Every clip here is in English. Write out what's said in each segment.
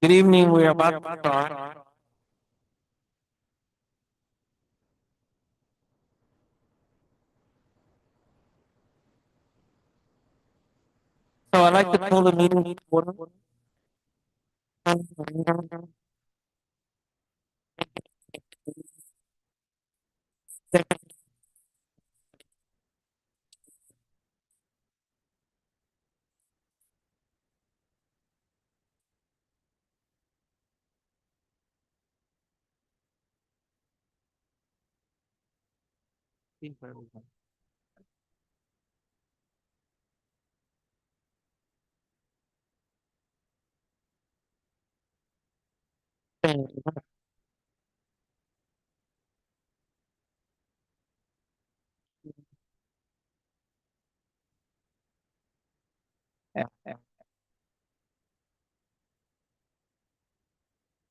Good evening. We're about to start. So I'd like to call the meeting to order.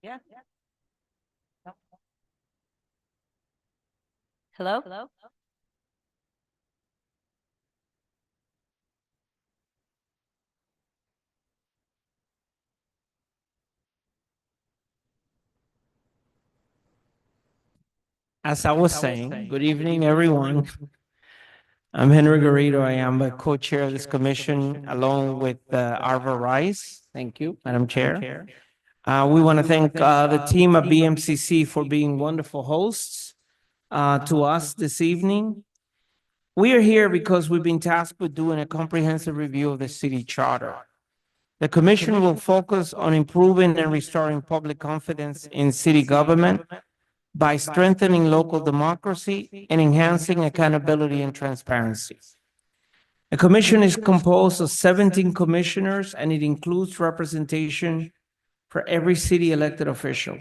Yeah. Hello? As I was saying, good evening, everyone. I'm Henry Garrido. I am the co-chair of this commission along with Arva Rice. Thank you, Madam Chair. We want to thank the team at BMCC for being wonderful hosts to us this evening. We are here because we've been tasked with doing a comprehensive review of the city charter. The commission will focus on improving and restoring public confidence in city government by strengthening local democracy and enhancing accountability and transparency. The commission is composed of 17 commissioners and it includes representation for every city elected official.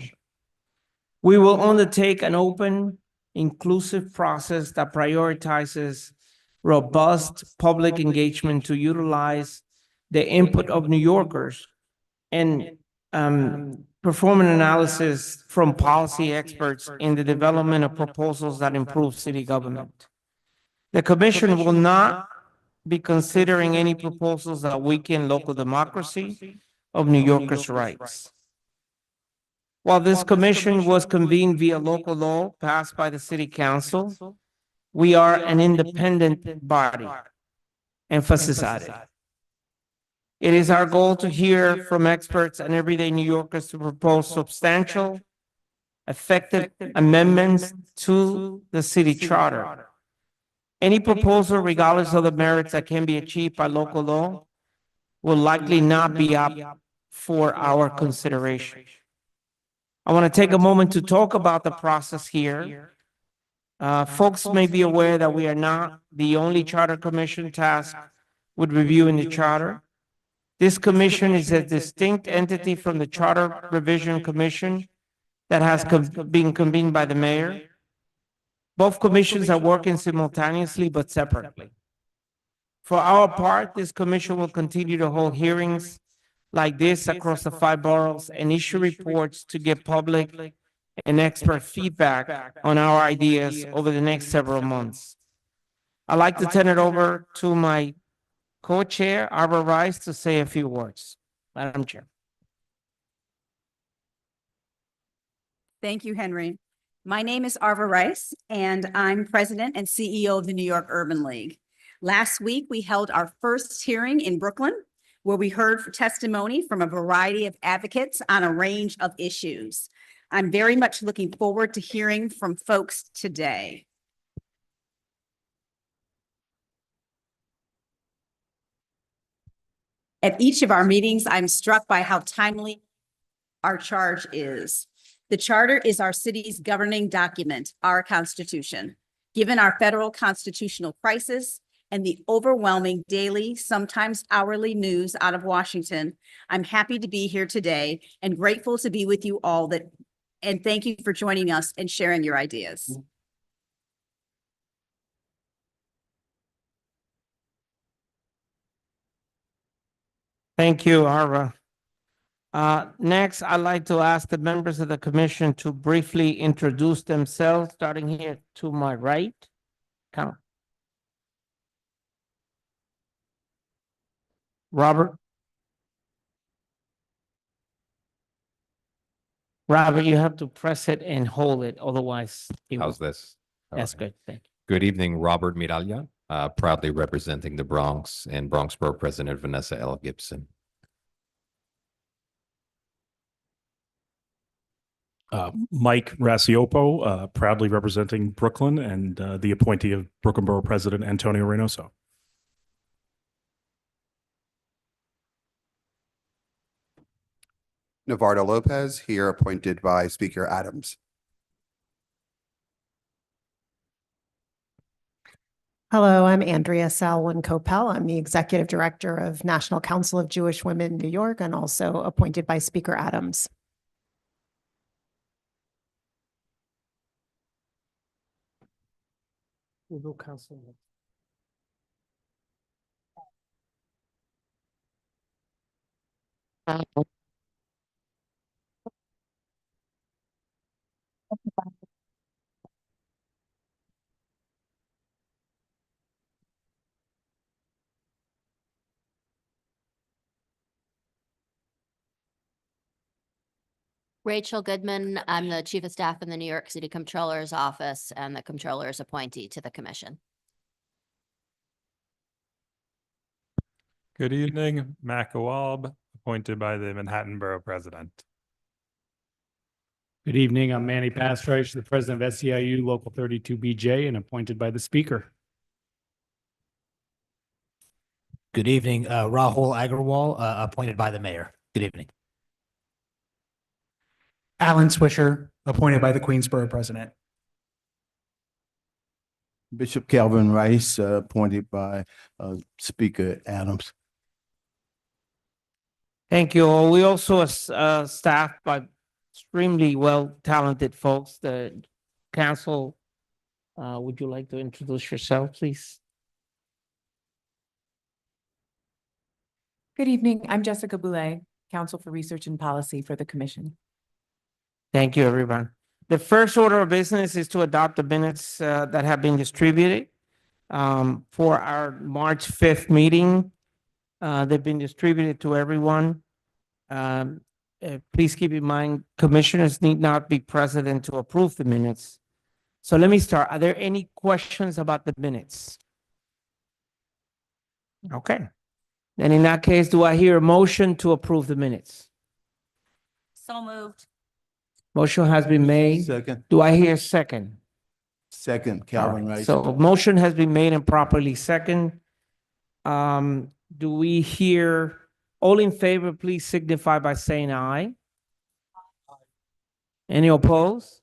We will undertake an open, inclusive process that prioritizes robust public engagement to utilize the input of New Yorkers and perform an analysis from policy experts in the development of proposals that improve city government. The commission will not be considering any proposals that weaken local democracy of New Yorkers' rights. While this commission was convened via local law passed by the city council, we are an independent body. Emphasis added. It is our goal to hear from experts and everyday New Yorkers to propose substantial, effective amendments to the city charter. Any proposal, regardless of the merits that can be achieved by local law, will likely not be up for our consideration. I want to take a moment to talk about the process here. Folks may be aware that we are not the only charter commission tasked with reviewing the charter. This commission is a distinct entity from the Charter Revision Commission that has been convened by the mayor. Both commissions are working simultaneously but separately. For our part, this commission will continue to hold hearings like this across the 5 boroughs and issue reports to get public and expert feedback on our ideas over the next several months. I'd like to turn it over to my co-chair, Arva Rice, to say a few words. Madam Chair. Thank you, Henry. My name is Arva Rice, and I'm president and CEO of the New York Urban League. Last week, we held our first hearing in Brooklyn, where we heard testimony from a variety of advocates on a range of issues. I'm very much looking forward to hearing from folks today. At each of our meetings, I'm struck by how timely our charge is. The charter is our city's governing document, our Constitution. Given our federal constitutional crisis and the overwhelming daily, sometimes hourly news out of Washington, I'm happy to be here today and grateful to be with you all and thank you for joining us and sharing your ideas. Thank you, Arva. Next, I'd like to ask the members of the commission to briefly introduce themselves, starting here to my right. Count. Robert. Robert, you have to press it and hold it, otherwise. it How's will- this? All That's right. good, thank you. Good evening, Robert Miralles, proudly representing the Bronx and Bronx Borough President Vanessa L. Gibson. Mike Rasiopo, proudly representing Brooklyn and the appointee of Brooklyn Borough President Antonio Reynoso. Navardo Lopez, here appointed by Speaker Adams. Hello, I'm Andrea Salwin Copel. I'm the Executive Director of National Council of Jewish Women, New York, and also appointed by Speaker Adams. Udo Council. Rachel Goodman, I'm the Chief of Staff in the New York City Comptroller's Office and the Comptroller's appointee to the commission. Good evening, Mac Awab, appointed by the Manhattan Borough President. Good evening. I'm Manny Pastrich, the president of SEIU Local 32BJ and appointed by the speaker. Good evening, Rahul Agrawal, appointed by the mayor. Good evening. Alan Swisher, appointed by the Queensborough president. Bishop Calvin Rice, appointed by Speaker Adams. Thank you all. We also staffed by extremely well talented folks. The council, would you like to introduce yourself, please? Good evening. I'm Jessica Boulay, Counsel for Research and Policy for the Commission. Thank you, everyone. The first order of business is to adopt the minutes that have been distributed for our March 5th meeting. They've been distributed to everyone. Please keep in mind, commissioners need not be present to approve the minutes. So let me start. Are there any questions about the minutes? Okay. Then in that case, do I hear a motion to approve the minutes? So moved. Motion has been made. Second. Do I hear a second? Second, Calvin Rice. So motion has been made and properly second. Do we hear, all in favor, please signify by saying aye. Any opposed?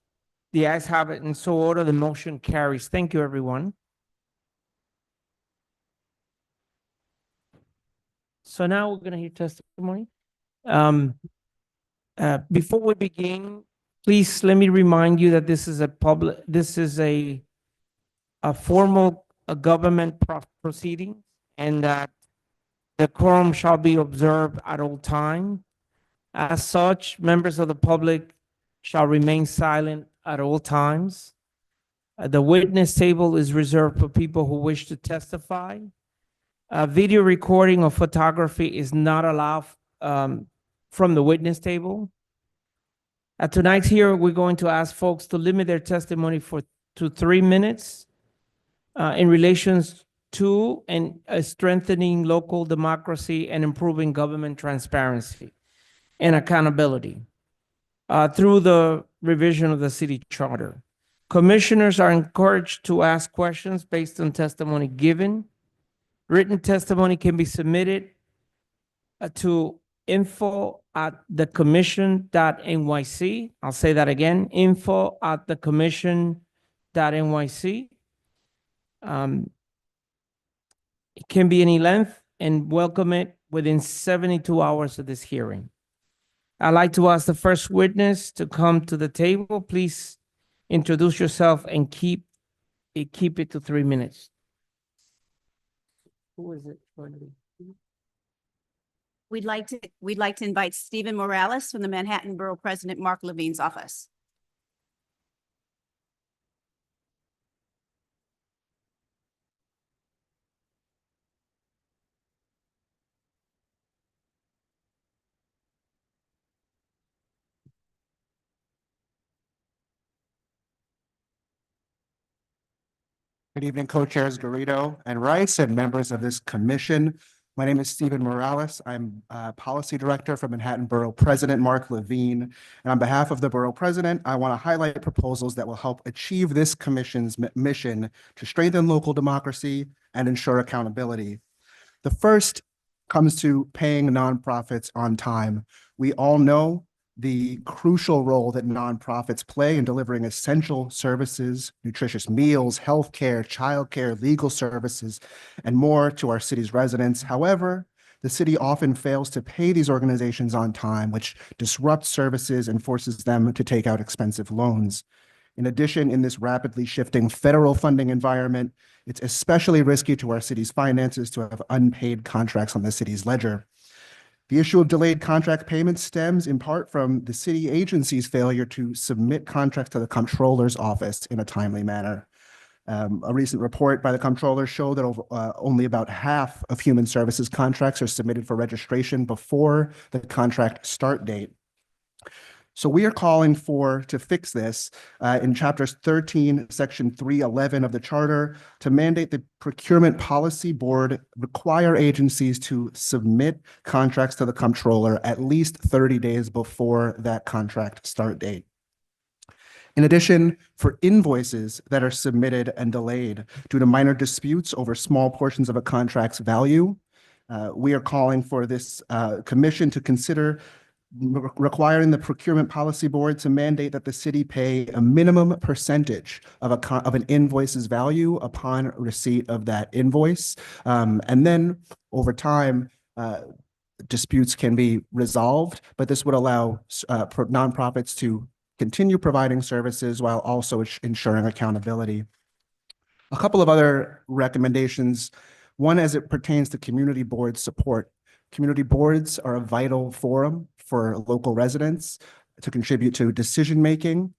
The ayes have it, and so order, the motion carries. Thank you, everyone. So now we're gonna hear testimony. Before we begin, please let me remind you that this is a formal government proceeding, and that the quorum shall be observed at all time. As such, members of the public shall remain silent at all times. The witness table is reserved for people who wish to testify. Video recording or photography is not allowed from the witness table. At tonight's hearing, we're going to ask folks to limit their testimony to 3 minutes in relations to and strengthening local democracy and improving government transparency and accountability through the revision of the city charter. Commissioners are encouraged to ask questions based on testimony given. Written testimony can be submitted to info@thecommission.nyc. I'll say that again, info@thecommission.nyc. It can be any length and welcome it within 72 hours of this hearing. I'd like to ask the first witness to come to the table. Please introduce yourself and keep it to 3 minutes. Who is it going to be? We'd like to invite Stephen Morales from the Manhattan Borough President Mark Levine's office. Good evening, co-chairs Garrido and Rice and members of this commission. My name is Stephen Morales. I'm Policy Director for Manhattan Borough President Mark Levine. And on behalf of the Borough President, I want to highlight proposals that will help achieve this commission's mission to strengthen local democracy and ensure accountability. The first comes to paying nonprofits on time. We all know the crucial role that nonprofits play in delivering essential services, nutritious meals, healthcare, childcare, legal services, and more to our city's residents. However, the city often fails to pay these organizations on time, which disrupts services and forces them to take out expensive loans. In addition, in this rapidly shifting federal funding environment, it's especially risky to our city's finances to have unpaid contracts on the city's ledger. The issue of delayed contract payments stems in part from the city agency's failure to submit contracts to the comptroller's office in a timely manner. A recent report by the comptroller showed that only about half of human services contracts are submitted for registration before the contract start date. So we are calling to fix this in chapters 13, section 311 of the charter to mandate the procurement policy board require agencies to submit contracts to the comptroller at least 30 days before that contract start date. In addition, for invoices that are submitted and delayed due to minor disputes over small portions of a contract's value, we are calling for this commission to consider requiring the procurement policy board to mandate that the city pay a minimum percentage of an invoice's value upon receipt of that invoice. And then over time, disputes can be resolved, but this would allow nonprofits to continue providing services while also ensuring accountability. A couple of other recommendations. One, as it pertains to community board support. Community boards are a vital forum for local residents to contribute to decision-making,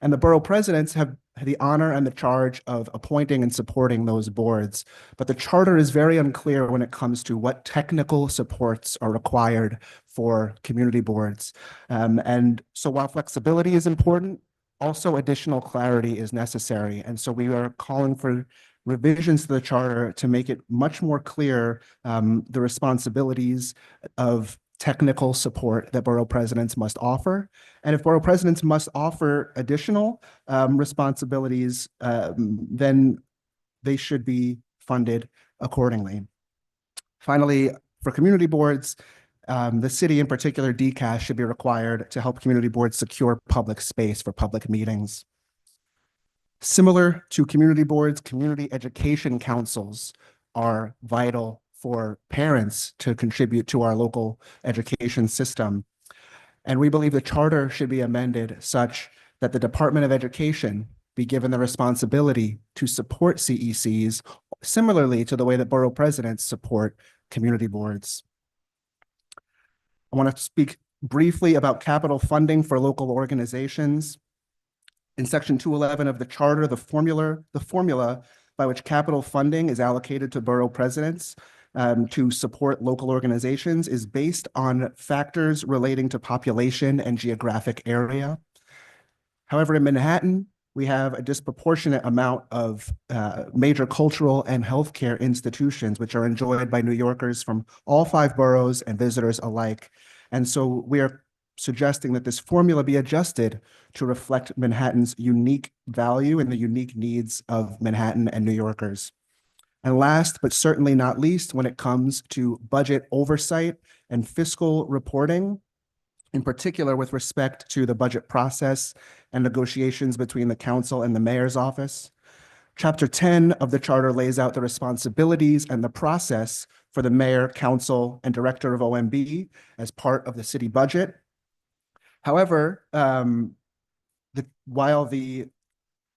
and the borough presidents have the honor and the charge of appointing and supporting those boards. But the charter is very unclear when it comes to what technical supports are required for community boards. And so while flexibility is important, also additional clarity is necessary. And so we are calling for revisions to the charter to make it much more clear the responsibilities of technical support that borough presidents must offer. And if borough presidents must offer additional responsibilities, then they should be funded accordingly. Finally, for community boards, the city, in particular, DCAS, should be required to help community boards secure public space for public meetings. Similar to community boards, community education councils are vital for parents to contribute to our local education system. And we believe the charter should be amended such that the Department of Education be given the responsibility to support CECs, similarly to the way that borough presidents support community boards. I want to speak briefly about capital funding for local organizations. In section 211 of the charter, the formula by which capital funding is allocated to borough presidents to support local organizations is based on factors relating to population and geographic area. However, in Manhattan, we have a disproportionate amount of major cultural and healthcare institutions, which are enjoyed by New Yorkers from all 5 boroughs and visitors alike. And so we are suggesting that this formula be adjusted to reflect Manhattan's unique value and the unique needs of Manhattan and New Yorkers. And last, but certainly not least, when it comes to budget oversight and fiscal reporting, in particular with respect to the budget process and negotiations between the council and the mayor's office. Chapter 10 of the charter lays out the responsibilities and the process for the mayor, council, and director of OMB as part of the city budget. However, while the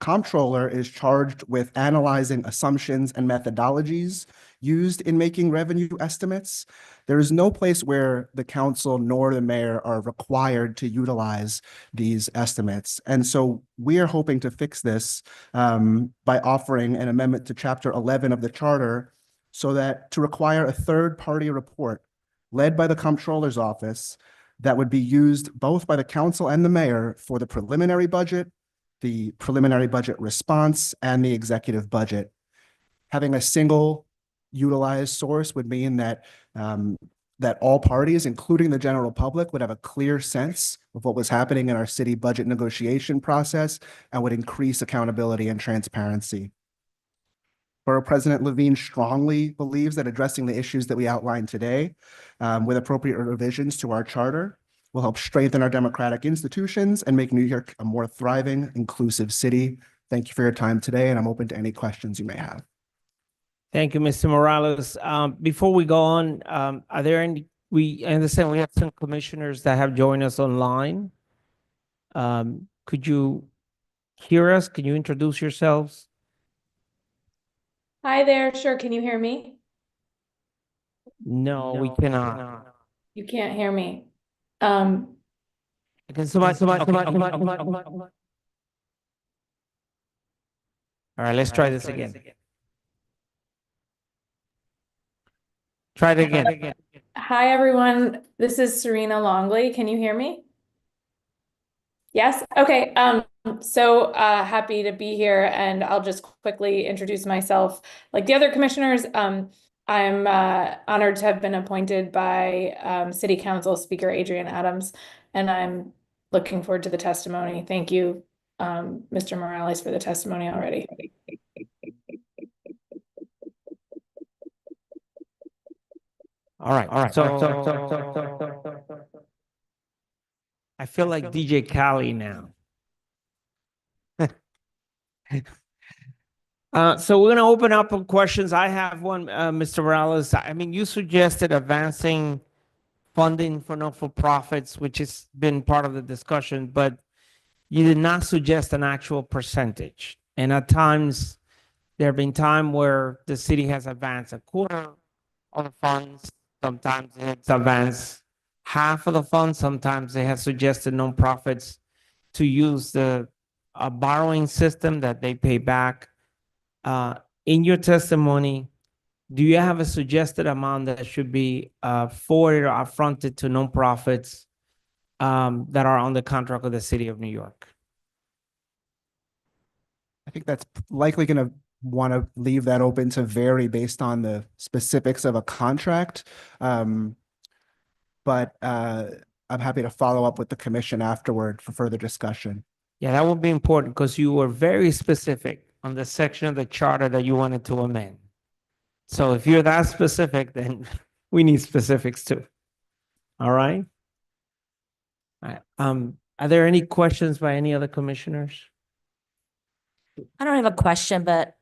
comptroller is charged with analyzing assumptions and methodologies used in making revenue estimates, there is no place where the council nor the mayor are required to utilize these estimates. And so we are hoping to fix this by offering an amendment to Chapter 11 of the charter so that to require a third-party report led by the comptroller's office that would be used both by the council and the mayor for the preliminary budget response, and the executive budget. Having a single utilized source would mean that that all parties, including the general public, would have a clear sense of what was happening in our city budget negotiation process and would increase accountability and transparency. Borough President Levine strongly believes that addressing the issues that we outlined today with appropriate revisions to our charter will help strengthen our democratic institutions and make New York a more thriving, inclusive city. Thank you for your time today, and I'm open to any questions you may have. Thank you, Mr. Morales. Before we go on, are there any, I understand we have some commissioners that have joined us online. Could you hear us? Can you introduce yourselves? Hi there. Sure. Can you hear me? No, we cannot. You can't hear me. Can somebody. All right, let's try this again. Try it again. Hi, everyone. This is Serena Longley. Can you hear me? Yes. Okay. So happy to be here, and I'll just quickly introduce myself. Like the other commissioners, I'm honored to have been appointed by City Council Speaker Adrian Adams, and I'm looking forward to the testimony. Thank you, Mr. Morales, for the testimony already. All right. So I feel like DJ Khaled now. So we're going to open up for questions. I have one, Mr. Morales. I mean, you suggested advancing funding for not-for-profits, which has been part of the discussion, but you did not suggest an actual percentage. And at times, there have been times where the city has advanced a quarter of the funds. Sometimes it's advanced half of the funds. Sometimes they have suggested nonprofits to use the borrowing system that they pay back. In your testimony, do you have a suggested amount that should be forwarded or upfronted to nonprofits that are on the contract with the city of New York? I think that's likely going to want to leave that open to vary based on the specifics of a contract. But I'm happy to follow up with the commission afterward for further discussion. Yeah, that would be important because you were very specific on the section of the charter that you wanted to amend. So if you're that specific, then we need specifics too. All right. All right. Are there any questions by any other commissioners? I don't have a question, but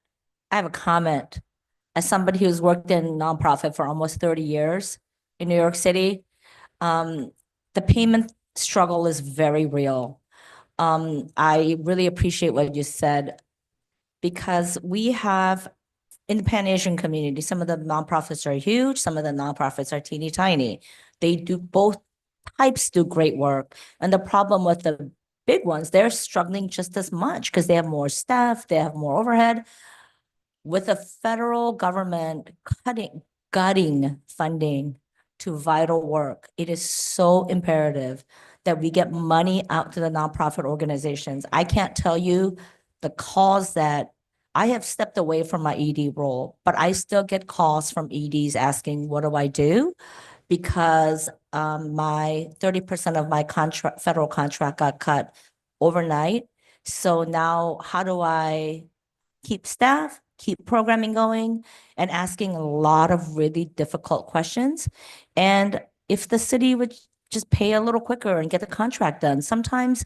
I have a comment. As somebody who's worked in nonprofit for almost 30 years in New York City, the payment struggle is very real. I really appreciate what you said, because we have in the Pan-Asian community, some of the nonprofits are huge, some of the nonprofits are teeny tiny. They do both types do great work. And the problem with the big ones, they're struggling just as much because they have more staff, they have more overhead. With the federal government gutting funding to vital work, it is so imperative that we get money out to the nonprofit organizations. I can't tell you the calls that I have stepped away from my ED role, but I still get calls from EDs asking, what do I do? Because my 30% of my federal contract got cut overnight. So now how do I keep staff, keep programming going, and asking a lot of really difficult questions? And if the city would just pay a little quicker and get the contract done. Sometimes,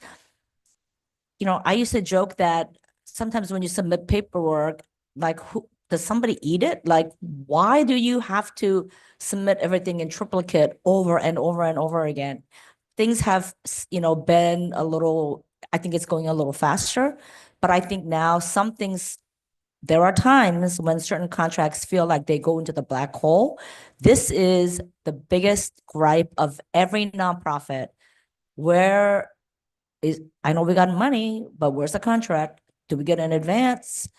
you know, I used to joke that sometimes when you submit paperwork, like, who does somebody eat it? Like, why do you have to submit everything in triplicate over and over and over again? Things have, you know, been a little, I think it's going a little faster, but I think now some things, there are times when certain contracts feel like they go into the black hole. This is the biggest gripe of every nonprofit. Where is, I know we got money, but where's the contract? Do we get an advance?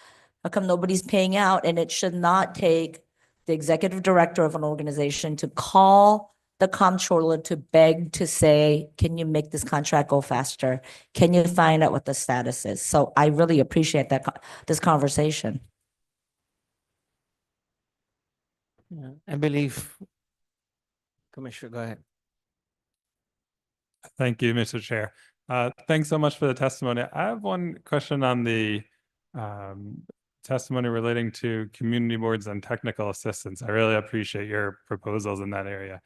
How come nobody's paying out? And it should not take the executive director of an organization to call the comptroller to beg to say, can you make this contract go faster? Can you find out what the status is? So I really appreciate that this conversation. Yeah, I believe. Commissioner, go ahead. Thank you, Mr. Chair. Thanks so much for the testimony. I have one question on the testimony relating to community boards and technical assistance. I really appreciate your proposals in that area.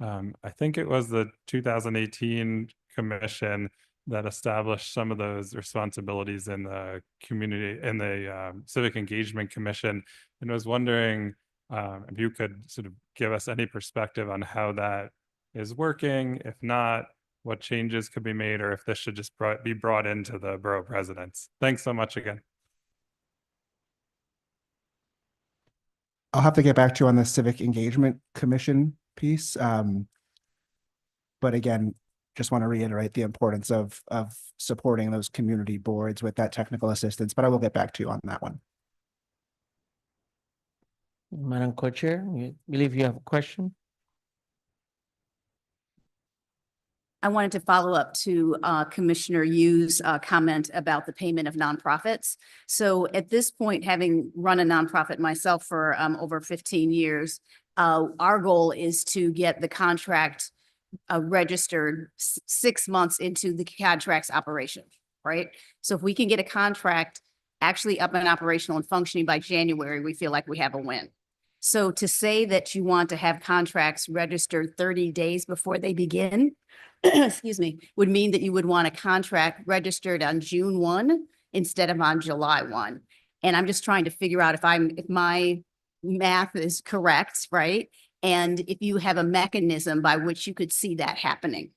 I think it was the 2018 commission that established some of those responsibilities in the community, in the Civic Engagement Commission, and was wondering if you could sort of give us any perspective on how that is working. If not, what changes could be made, or if this should just be brought into the borough presidents. Thanks so much again. I'll have to get back to you on the Civic Engagement Commission piece. But again, just want to reiterate the importance of supporting those community boards with that technical assistance, but I will get back to you on that one. Madam Co-Chair, you believe you have a question? I wanted to follow up to Commissioner Yu's comment about the payment of nonprofits. So at this point, having run a nonprofit myself for over 15 years, our goal is to get the contract registered 6 months into the contract's operation, right? So if we can get a contract actually up and operational and functioning by January, we feel like we have a win. So to say that you want to have contracts registered 30 days before they begin, excuse me, would mean that you would want a contract registered on June 1 instead of on July 1. And I'm just trying to figure out if my math is correct, right? And if you have a mechanism by which you could see that happening.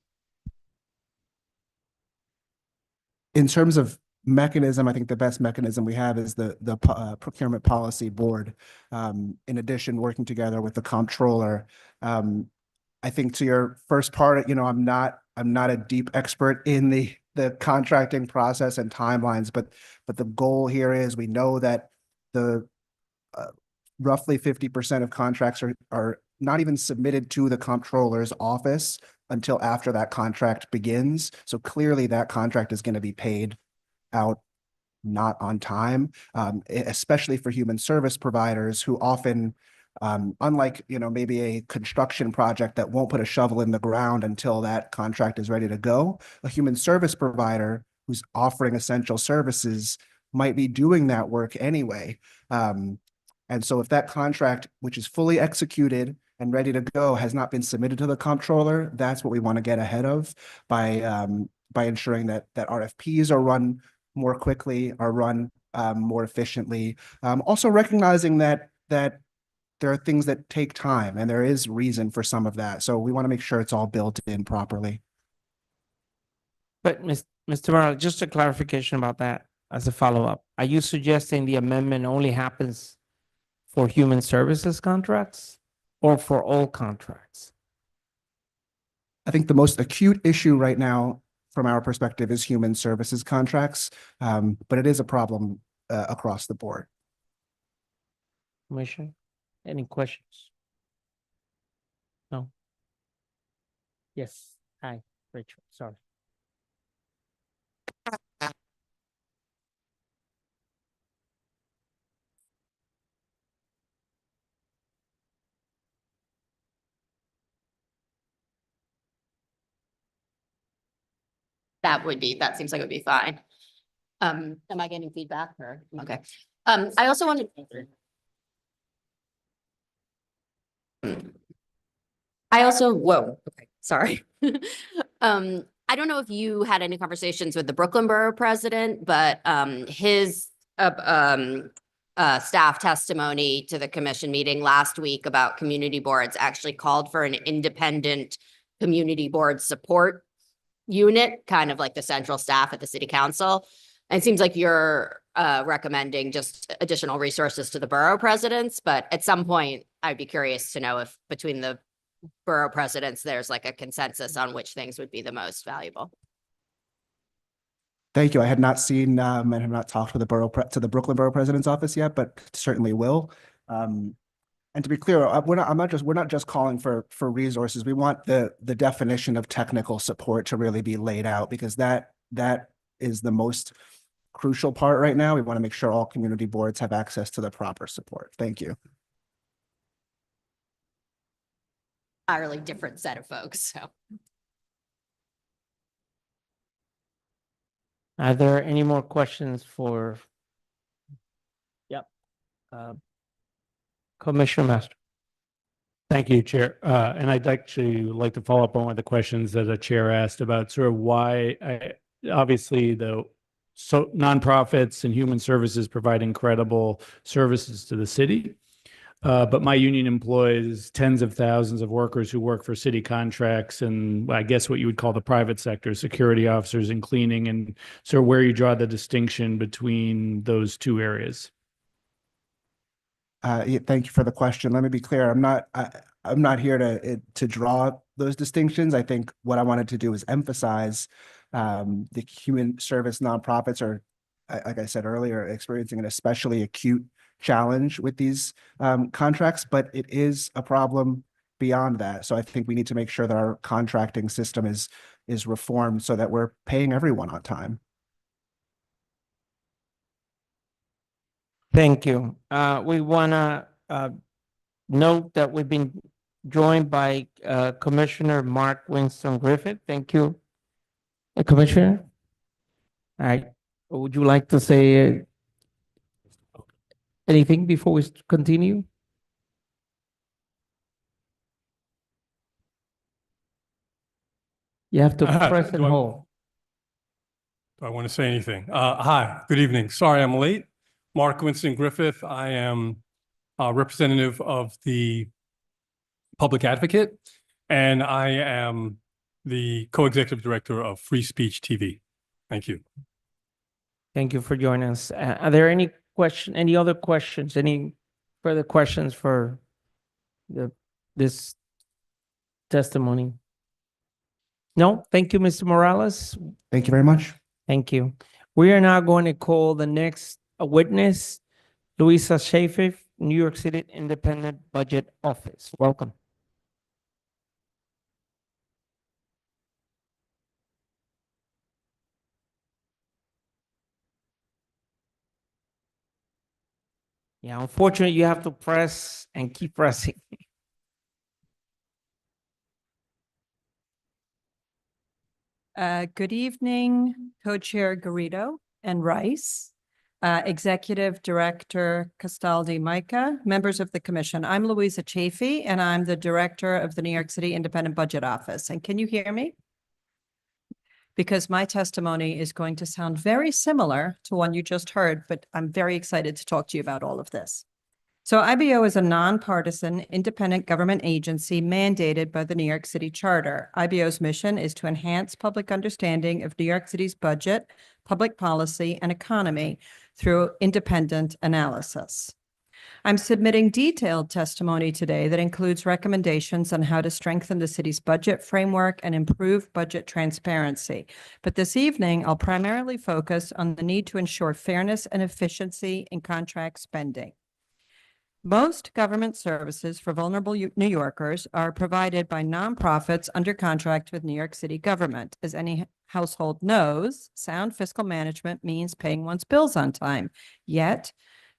In terms of mechanism, I think the best mechanism we have is the Procurement Policy Board. In addition, working together with the comptroller. I think to your first part, I'm not a deep expert in the contracting process and timelines, but the goal here is we know that the roughly 50% of contracts are not even submitted to the comptroller's office until after that contract begins. So clearly that contract is going to be paid out not on time, especially for human service providers who often, unlike, maybe a construction project that won't put a shovel in the ground until that contract is ready to go, a human service provider who's offering essential services might be doing that work anyway. And so if that contract, which is fully executed and ready to go, has not been submitted to the comptroller, that's what we want to get ahead of by ensuring that RFPs are run more quickly, are run more efficiently. Also recognizing that there are things that take time, and there is reason for some of that. So we want to make sure it's all built in properly. But Mr. Morales, just a clarification about that as a follow-up. Are you suggesting the amendment only happens for human services contracts or for all contracts? I think the most acute issue right now from our perspective is human services contracts, but it is a problem across the board. Commissioner, any questions? No? Yes. Hi, Rachel, sorry. That seems like it would be fine. Am I getting feedback or, okay. I also wanted. Whoa, okay, sorry. I don't know if you had any conversations with the Brooklyn Borough president, but his staff testimony to the commission meeting last week about community boards actually called for an independent community board support unit, kind of like the central staff at the city council. And it seems like you're recommending just additional resources to the borough presidents, but at some point I'd be curious to know if between the borough presidents, there's like a consensus on which things would be the most valuable. Thank you. I had not seen and have not talked with the Brooklyn Borough President's office yet, but certainly will. And to be clear, we're not just calling for resources. We want the definition of technical support to really be laid out, because that is the most crucial part right now. We want to make sure all community boards have access to the proper support. Thank you. entirely different set of folks, so. Are there any more questions for? Yep. Commissioner Master. Thank you, Chair. And I'd actually like to follow up on one of the questions that the chair asked about sort of why, obviously, nonprofits and human services provide incredible services to the city. But my union employs tens of thousands of workers who work for city contracts and I guess what you would call the private sector, security officers and cleaning, and sort of where you draw the distinction between those two areas. Yeah, thank you for the question. Let me be clear. I'm not here to draw those distinctions. I think what I wanted to do is emphasize the human service nonprofits are, like I said earlier, experiencing an especially acute challenge with these contracts, but it is a problem beyond that. So I think we need to make sure that our contracting system is reformed so that we're paying everyone on time. Thank you. We want to note that we've been joined by Commissioner Mark Winston Griffith. Thank you, Commissioner. All right. Would you like to say anything before we continue? You have to press and hold. Do I want to say anything? Hi, good evening. Sorry I'm late. Mark Winston Griffith. I am a representative of the Public Advocate, and I am the co-executive director of Free Speech TV. Thank you. Thank you for joining us. Are there any other questions, any further questions for this testimony? No, thank you, Mr. Morales. Thank you very much. Thank you. We are now going to call the next witness, Louisa Chafee, New York City Independent Budget Office. Welcome. Yeah, unfortunately, you have to press and keep pressing. Good evening, Co-Chair Garrido and Rice, Executive Director Castaldi Micah, members of the Commission. I'm Louisa Chafee, and I'm the Director of the New York City Independent Budget Office. And can you hear me? Because my testimony is going to sound very similar to one you just heard, but I'm very excited to talk to you about all of this. So IBO is a nonpartisan independent government agency mandated by the New York City Charter. IBO's mission is to enhance public understanding of New York City's budget, public policy, and economy through independent analysis. I'm submitting detailed testimony today that includes recommendations on how to strengthen the city's budget framework and improve budget transparency. But this evening, I'll primarily focus on the need to ensure fairness and efficiency in contract spending. Most government services for vulnerable New Yorkers are provided by nonprofits under contract with New York City government. As any household knows, sound fiscal management means paying one's bills on time. Yet,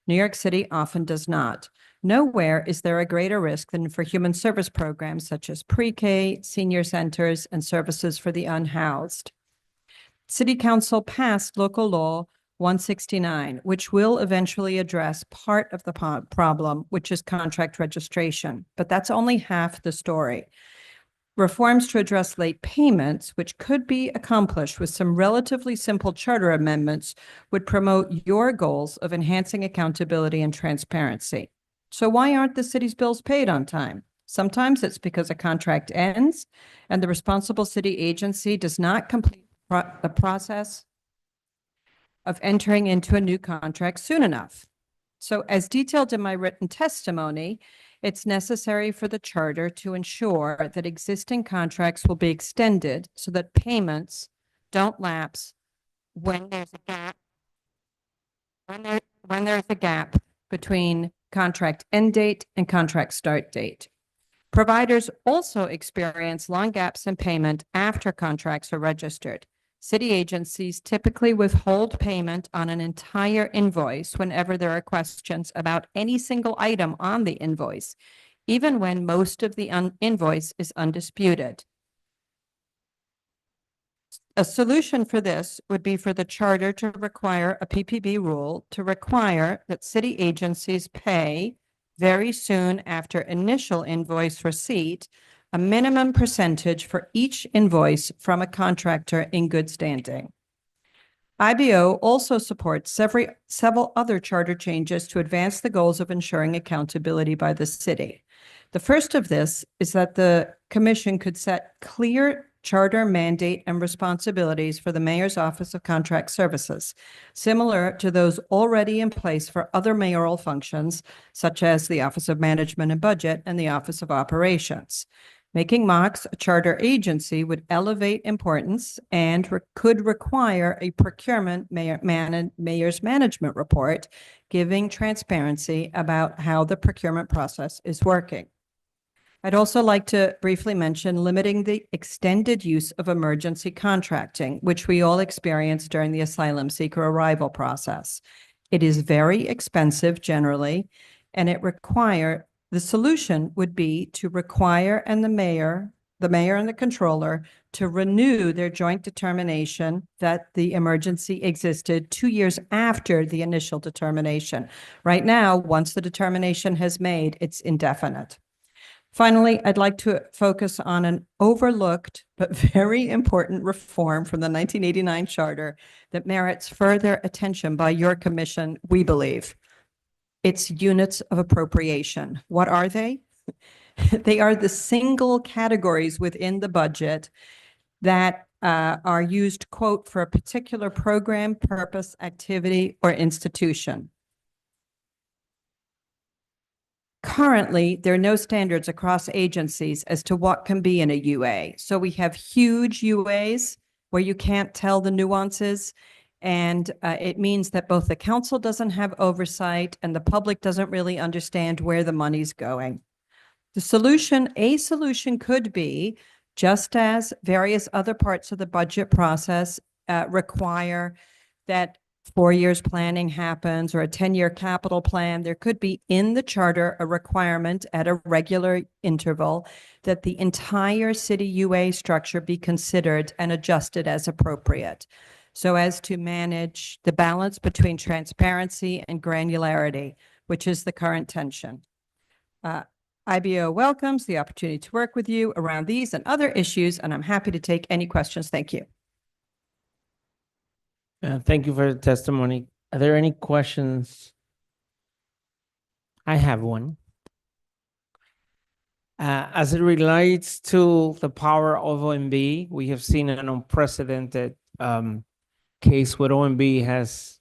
New York City often does not. Nowhere is there a greater risk than for human service programs such as pre-K, senior centers, and services for the unhoused. City Council passed Local Law 169, which will eventually address part of the problem, which is contract registration. But that's only half the story. Reforms to address late payments, which could be accomplished with some relatively simple charter amendments, would promote your goals of enhancing accountability and transparency. So why aren't the city's bills paid on time? Sometimes it's because a contract ends and the responsible city agency does not complete the process of entering into a new contract soon enough. So as detailed in my written testimony, it's necessary for the charter to ensure that existing contracts will be extended so that payments don't lapse when there's a gap, when there's a gap between contract end date and contract start date. Providers also experience long gaps in payment after contracts are registered. City agencies typically withhold payment on an entire invoice whenever there are questions about any single item on the invoice, even when most of the invoice is undisputed. A solution for this would be for the charter to require a PPB rule to require that city agencies pay very soon after initial invoice receipt a minimum percentage for each invoice from a contractor in good standing. IBO also supports several other charter changes to advance the goals of ensuring accountability by the city. The first of this is that the commission could set clear charter mandate and responsibilities for the Mayor's Office of Contract Services, similar to those already in place for other mayoral functions, such as the Office of Management and Budget and the Office of Operations. Making MOX a charter agency would elevate importance and could require a procurement mayor's management report, giving transparency about how the procurement process is working. I'd also like to briefly mention limiting the extended use of emergency contracting, which we all experience during the asylum seeker arrival process. It is very expensive generally, and the solution would be to require the mayor and the controller to renew their joint determination that the emergency existed 2 years after the initial determination. Right now, once the determination has made, it's indefinite. Finally, I'd like to focus on an overlooked but very important reform from the 1989 charter that merits further attention by your commission, we believe. It's units of appropriation. What are they? They are the single categories within the budget that are used, quote, for a particular program, purpose, activity, or institution. Currently, there are no standards across agencies as to what can be in a UA. So we have huge UAs where you can't tell the nuances. And it means that both the council doesn't have oversight and the public doesn't really understand where the money's going. A solution could be, just as various other parts of the budget process require that 4 years planning happens or a 10-year capital plan, there could be in the charter a requirement at a regular interval that the entire city UA structure be considered and adjusted as appropriate, so as to manage the balance between transparency and granularity, which is the current tension. IBO welcomes the opportunity to work with you around these and other issues, and I'm happy to take any questions. Thank you. Thank you for the testimony. Are there any questions? I have one. As it relates to the power of OMB, we have seen an unprecedented case where OMB has,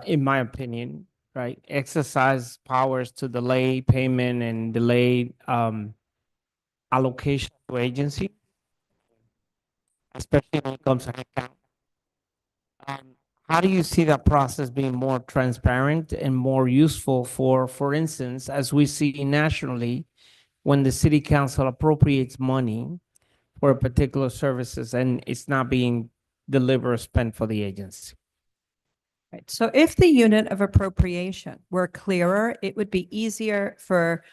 in my opinion, right, exercised powers to delay payment and delay allocation to agency, especially when it comes to headcount. How do you see that process being more transparent and more useful for instance, as we see nationally, when the city council appropriates money for particular services and it's not being delivered or spent for the agency? Right. So if the unit of appropriation were clearer, it would be easier for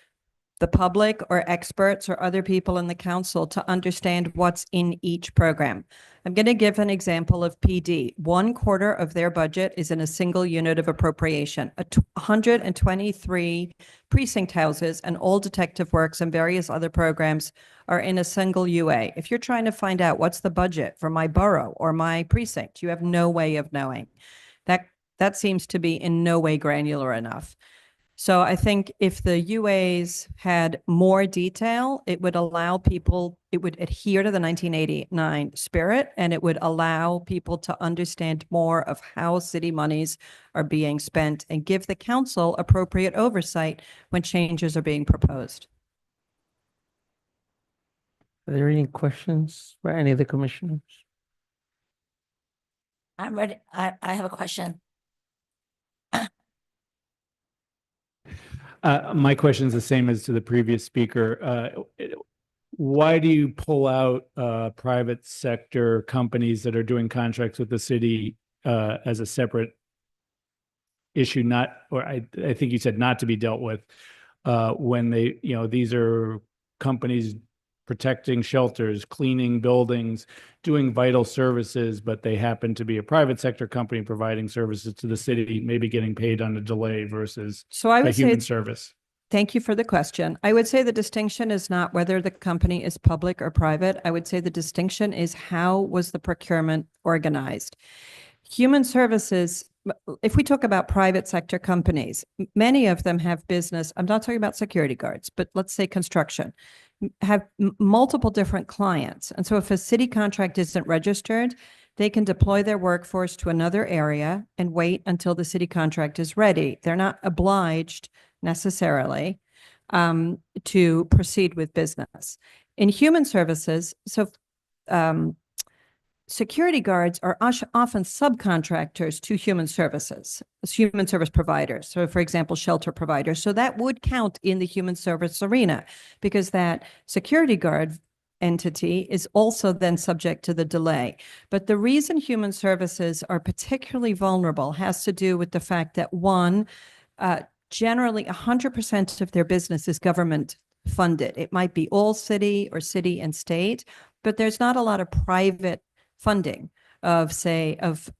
the public or experts or other people in the council to understand what's in each program. I'm going to give an example of PD. 1/4 of their budget is in a single unit of appropriation. 123 precinct houses and all detective works and various other programs are in a single UA. If you're trying to find out what's the budget for my borough or my precinct, you have no way of knowing. That seems to be in no way granular enough. So I think if the UAs had more detail, it would allow people, it would adhere to the 1989 spirit, and it would allow people to understand more of how city monies are being spent and give the council appropriate oversight when changes are being proposed. Are there any questions for any of the commissioners? I'm ready. I have a question. My question is the same as to the previous speaker. Why do you pull out private sector companies that are doing contracts with the city as a separate issue, I think you said not to be dealt with? when they, these are companies protecting shelters, cleaning buildings, doing vital services, but they happen to be a private sector company providing services to the city, maybe getting paid on a delay versus So I a would say, human service. thank you for the question. I would say the distinction is not whether the company is public or private. I would say the distinction is how was the procurement organized? Human services, if we talk about private sector companies, many of them have business. I'm not talking about security guards, but let's say construction, have multiple different clients. And so if a city contract isn't registered, they can deploy their workforce to another area and wait until the city contract is ready. They're not obliged necessarily to proceed with business. In human services, security guards are often subcontractors to human services, human service providers. So for example, shelter providers. So that would count in the human service arena because that security guard entity is also then subject to the delay. But the reason human services are particularly vulnerable has to do with the fact that one, generally 100% of their business is government funded. It might be all city or city and state, but there's not a lot of private funding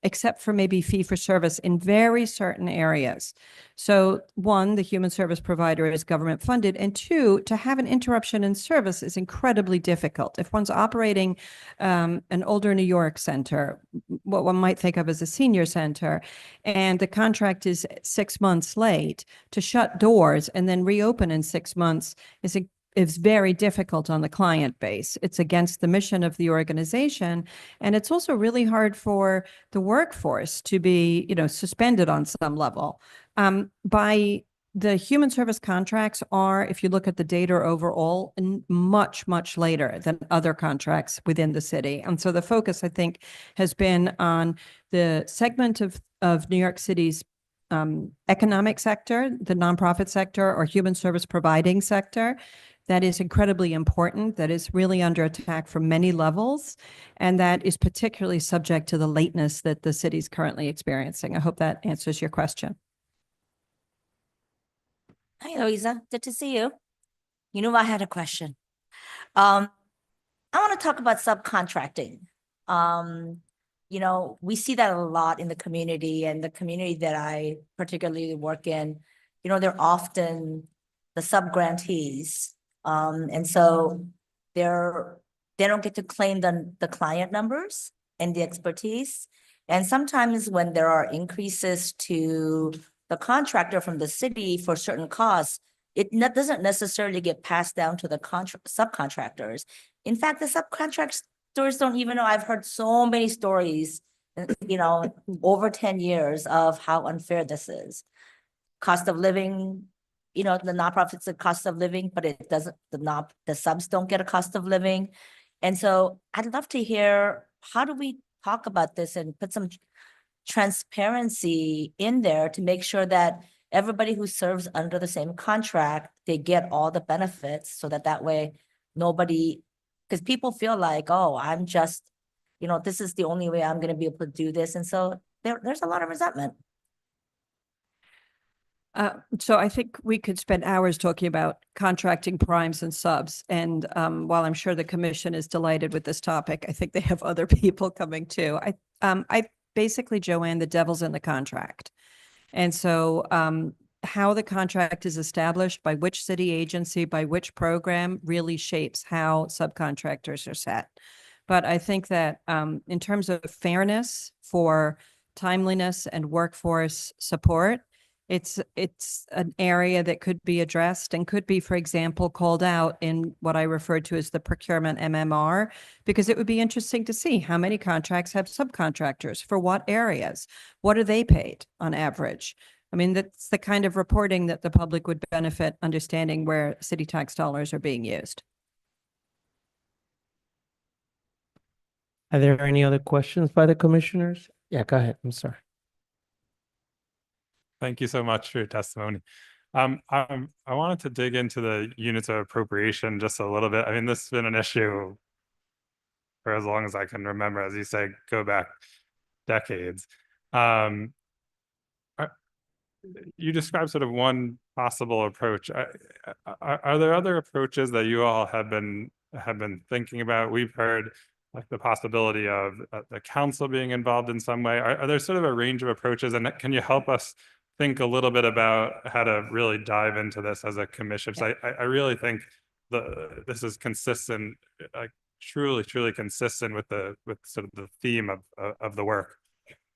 except for maybe fee for service in very certain areas. So one, the human service provider is government funded, and two, to have an interruption in service is incredibly difficult. If one's operating an older New York center, what one might think of as a senior center, and the contract is 6 months late, to shut doors and then reopen in 6 months is very difficult on the client base. It's against the mission of the organization. And it's also really hard for the workforce to be, suspended on some level. By the human service contracts are, if you look at the data overall, much, much later than other contracts within the city. And so the focus, I think, has been on the segment of New York City's economic sector, the nonprofit sector or human service providing sector. That is incredibly important, that is really under attack from many levels, and that is particularly subject to the lateness that the city is currently experiencing. I hope that answers your question. Hi, Louisa. Good to see you. You knew I had a question. I want to talk about subcontracting. We see that a lot in the community, and the community that I particularly work in, they're often the sub-grantees. And so they don't get to claim the client numbers and the expertise. And sometimes when there are increases to the contractor from the city for certain costs, it doesn't necessarily get passed down to the subcontractors. In fact, the subcontractors don't even know. I've heard so many stories, over 10 years of how unfair this is. Cost of living, the nonprofits, a cost of living, but it doesn't, the subs don't get a cost of living. And so I'd love to hear, how do we talk about this and put some transparency in there to make sure that everybody who serves under the same contract, they get all the benefits, so that way nobody, because people feel like, oh, I'm just, this is the only way I'm going to be able to do this. And so there's a lot of resentment. So I think we could spend hours talking about contracting primes and subs. And while I'm sure the commission is delighted with this topic, I think they have other people coming too. I basically, Joanne, the devil's in the contract. And so how the contract is established, by which city agency, by which program, really shapes how subcontractors are set. But I think that in terms of fairness for timeliness and workforce support, it's an area that could be addressed and could be, for example, called out in what I refer to as the procurement MMR, because it would be interesting to see how many contracts have subcontractors, for what areas, what are they paid on average? I mean, that's the kind of reporting that the public would benefit, understanding where city tax dollars are being used. Are there any other questions by the commissioners? Yeah, go ahead. I'm sorry. Thank you so much for your testimony. I wanted to dig into the units of appropriation just a little bit. I mean, this has been an issue for as long as I can remember, as you say, go back decades. you described sort of one possible approach. Are there other approaches that you all have been thinking about? We've heard like the possibility of the council being involved in some way. Are there sort of a range of approaches, and can you help us think a little bit about how to really dive into this as a commission? So I really think this is consistent, like truly consistent with sort of the theme of the work.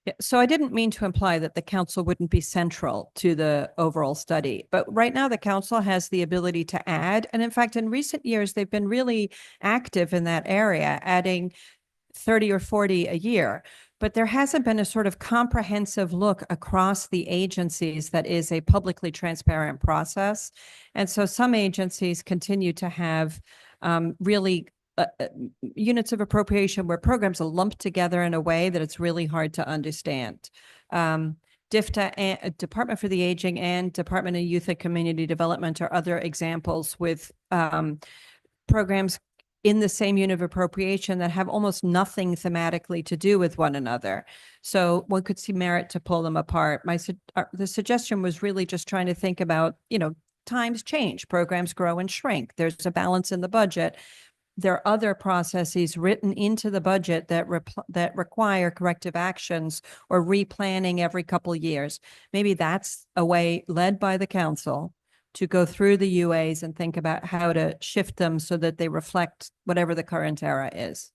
Yeah, so I didn't mean to imply that the council wouldn't be central to the overall study, but right now the council has the ability to add. And in fact, in recent years, they've been really active in that area, adding 30 or 40 a year. But there hasn't been a sort of comprehensive look across the agencies that is a publicly transparent process. And so some agencies continue to have really units of appropriation where programs are lumped together in a way that it's really hard to understand. DFTA, and Department for the Aging, and Department of Youth and Community Development are other examples with programs in the same unit of appropriation that have almost nothing thematically to do with one another. So one could see merit to pull them apart. The suggestion was really just trying to think about, times change, programs grow and shrink. There's a balance in the budget. There are other processes written into the budget that require corrective actions or replanning every couple of years. Maybe that's a way led by the council to go through the UAs and think about how to shift them so that they reflect whatever the current era is.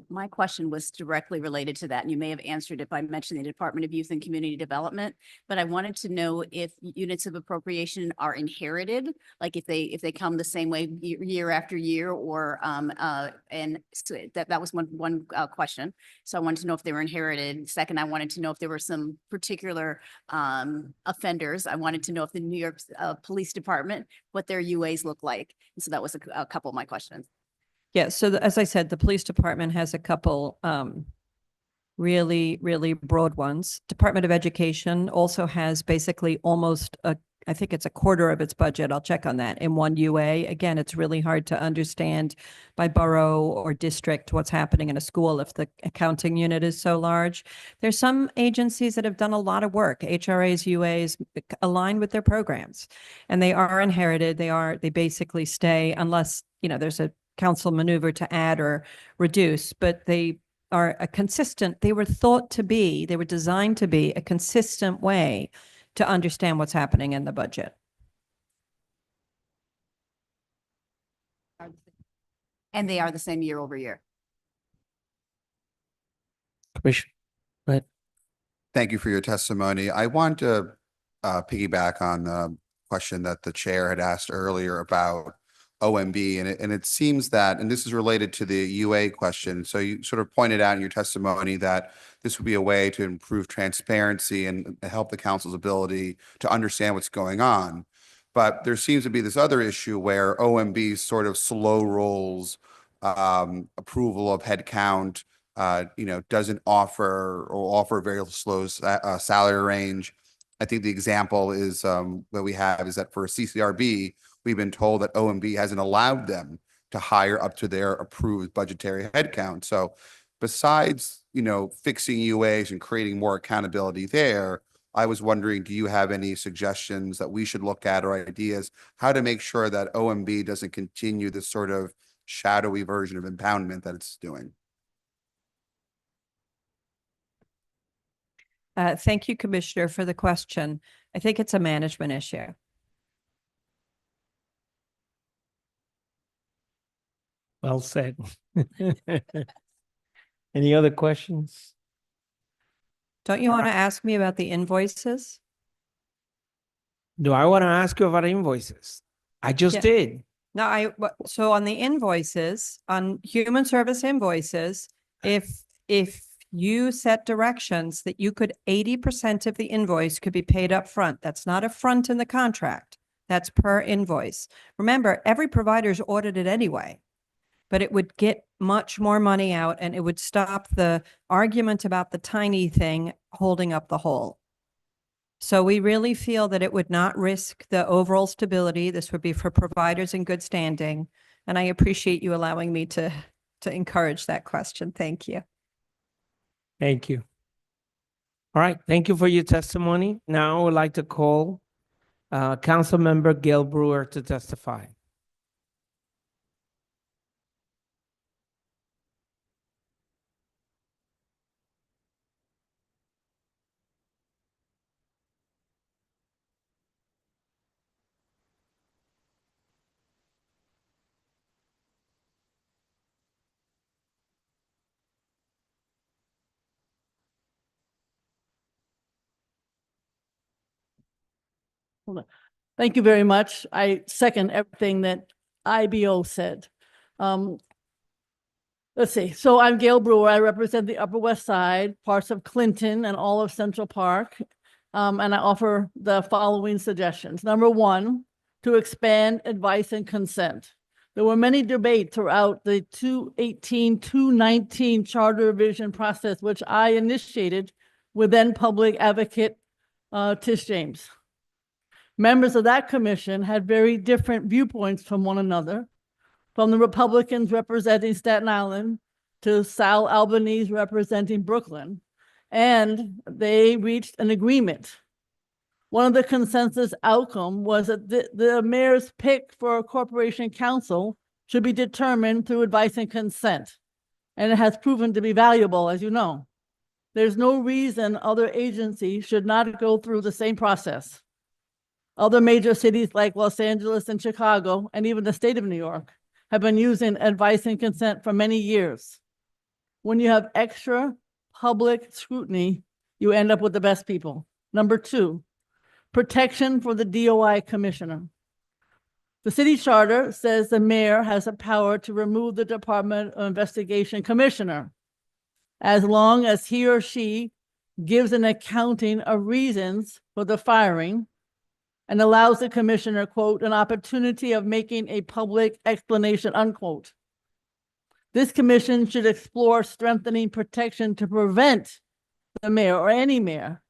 My question was directly related to that, and you may have answered it by mentioning the Department of Youth and Community Development, but I wanted to know if units of appropriation are inherited, like if they come the same way year after year, or and so that was one question. So I wanted to know if they were inherited. Second, I wanted to know if there were some particular offenders. I wanted to know if the New York Police Department, what their UAs look like. And so that was a couple of my questions. Yeah, so as I said, the police department has a couple really, really broad ones. Department of Education also has basically almost I think it's a quarter of its budget. I'll check on that in one UA. Again, it's really hard to understand by borough or district what's happening in a school if the accounting unit is so large. There's some agencies that have done a lot of work. HRAs, UAs align with their programs, and they are inherited. They basically stay unless, there's a council maneuver to add or reduce, but they are they were designed to be a consistent way to understand what's happening in the budget. And they are the same year over year. Commissioner, go ahead. Thank you for your testimony. I want to piggyback on the question that the chair had asked earlier about OMB, and it seems that, and this is related to the UA question. So you sort of pointed out in your testimony that this would be a way to improve transparency and help the council's ability to understand what's going on. But there seems to be this other issue where OMB sort of slow rolls approval of headcount, doesn't offer a very slow salary range. I think the example is that we have is that for CCRB, we've been told that OMB hasn't allowed them to hire up to their approved budgetary headcount. So besides, fixing UAs and creating more accountability there, I was wondering, do you have any suggestions that we should look at or ideas how to make sure that OMB doesn't continue this sort of shadowy version of impoundment that it's doing? Thank you, Commissioner, for the question. I think it's a management issue. Well said. Any other questions? Don't you want to ask me about the invoices? Do I want to ask you about invoices? I just did. No, so on the invoices, on human service invoices, if you set directions that you could 80% of the invoice could be paid up front. That's not a front in the contract. That's per invoice. Remember, every provider is audited anyway, but it would get much more money out and it would stop the argument about the tiny thing holding up the whole. So we really feel that it would not risk the overall stability. This would be for providers in good standing. And I appreciate you allowing me to encourage that question. Thank you. Thank you. All right, thank you for your testimony. Now I would like to call Councilmember Gail Brewer to testify. Hold on. Thank you very much. I second everything that IBO said. Let's see. So I'm Gail Brewer. I represent the Upper West Side, parts of Clinton and all of Central Park. And I offer the following suggestions. Number one, to expand advice and consent. There were many debates throughout the 218-219 charter revision process, which I initiated with then public advocate Tish James. Members of that commission had very different viewpoints from one another, from the Republicans representing Staten Island to Sal Albanese representing Brooklyn, and they reached an agreement. One of the consensus outcome was that the mayor's pick for a corporation council should be determined through advice and consent, and it has proven to be valuable, as you know. There's no reason other agencies should not go through the same process. Other major cities like Los Angeles and Chicago, and even the state of New York, have been using advice and consent for many years. When you have extra public scrutiny, you end up with the best people. Number two, protection for the DOI commissioner. The city charter says the mayor has the power to remove the Department of Investigation commissioner, as long as he or she gives an accounting of reasons for the firing and allows the commissioner, quote, an opportunity of making a public explanation, unquote. This commission should explore strengthening protection to prevent the mayor or any mayor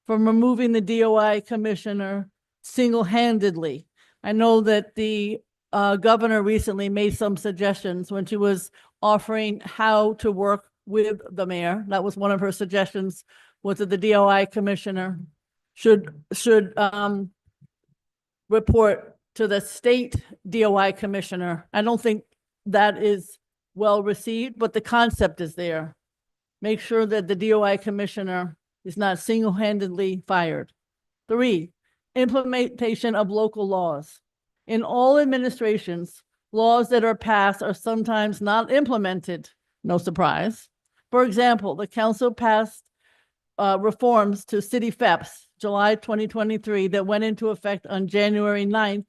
from removing the DOI commissioner single-handedly. I know that the governor recently made some suggestions when she was offering how to work with the mayor. That was one of her suggestions, was that the DOI commissioner should report to the state DOI commissioner. I don't think that is well received, but the concept is there. Make sure that the DOI commissioner is not single-handedly fired. Three, implementation of local laws. In all administrations, laws that are passed are sometimes not implemented. No surprise. For example, the council passed reforms to city FEPS, July 2023, that went into effect on January 9th,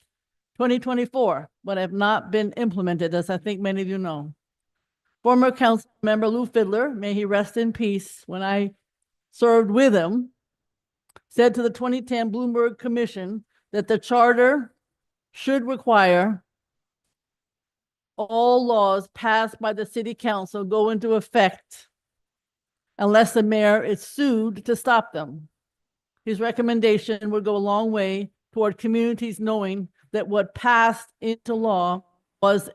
2024, but have not been implemented, as I think many of you know. Former council member Lou Fiddler, may he rest in peace, when I served with him, said to the 2010 Bloomberg Commission that the charter should require all laws passed by the city council go into effect unless the mayor is sued to stop them. His recommendation would go a long way toward communities knowing that what passed into law was.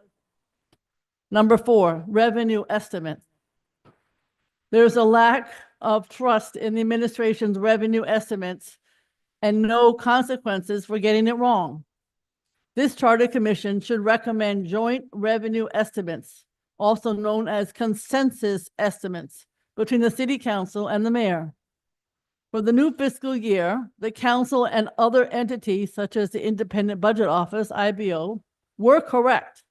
Number four, revenue estimate. There's a lack of trust in the administration's revenue estimates and no consequences for getting it wrong. This charter commission should recommend joint revenue estimates, also known as consensus estimates, between the city council and the mayor. For the new fiscal year, the council and other entities such as the Independent Budget Office, IBO, were correct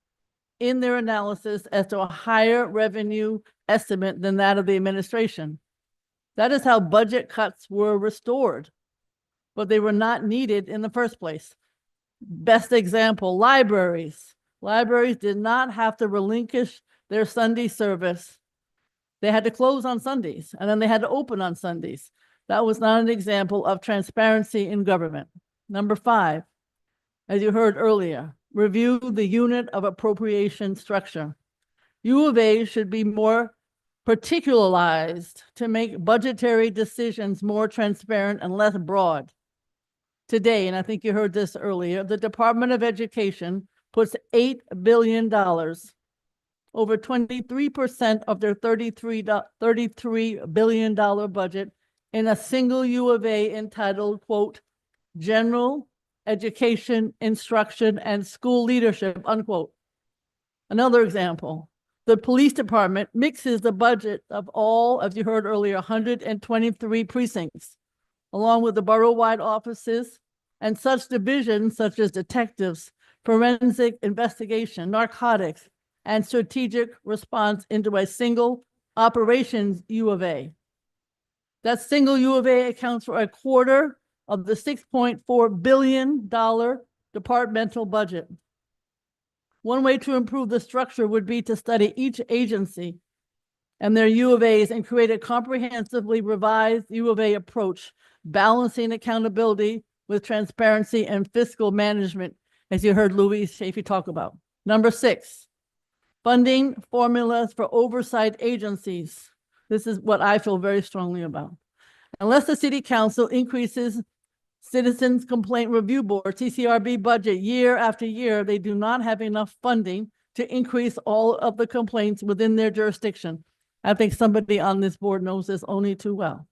in their analysis as to a higher revenue estimate than that of the administration. That is how budget cuts were restored, but they were not needed in the first place. Best example, libraries. Libraries did not have to relinquish their Sunday service. They had to close on Sundays, and then they had to open on Sundays. That was not an example of transparency in government. Number five, as you heard earlier, review the unit of appropriation structure. U of A should be more particularized to make budgetary decisions more transparent and less broad. Today, and I think you heard this earlier, the Department of Education puts $8 billion, over 23% of their $33 billion budget, in a single U of A entitled, quote, General Education, Instruction, and School Leadership, unquote. Another example, the police department mixes the budget of all, as you heard earlier, 123 precincts, along with the borough-wide offices and such divisions such as detectives, forensic investigation, narcotics, and strategic response into a single operations U of A. That single U of A accounts for a quarter of the $6.4 billion departmental budget. One way to improve the structure would be to study each agency and their U of As and create a comprehensively revised U of A approach, balancing accountability with transparency and fiscal management, as you heard Louise Chafee talk about. Number 6, funding formulas for oversight agencies. This is what I feel very strongly about. Unless the City Council increases Citizens Complaint Review Board, CCRB budget year after year, they do not have enough funding to increase all of the complaints within their jurisdiction. I think somebody on this board knows this only too well.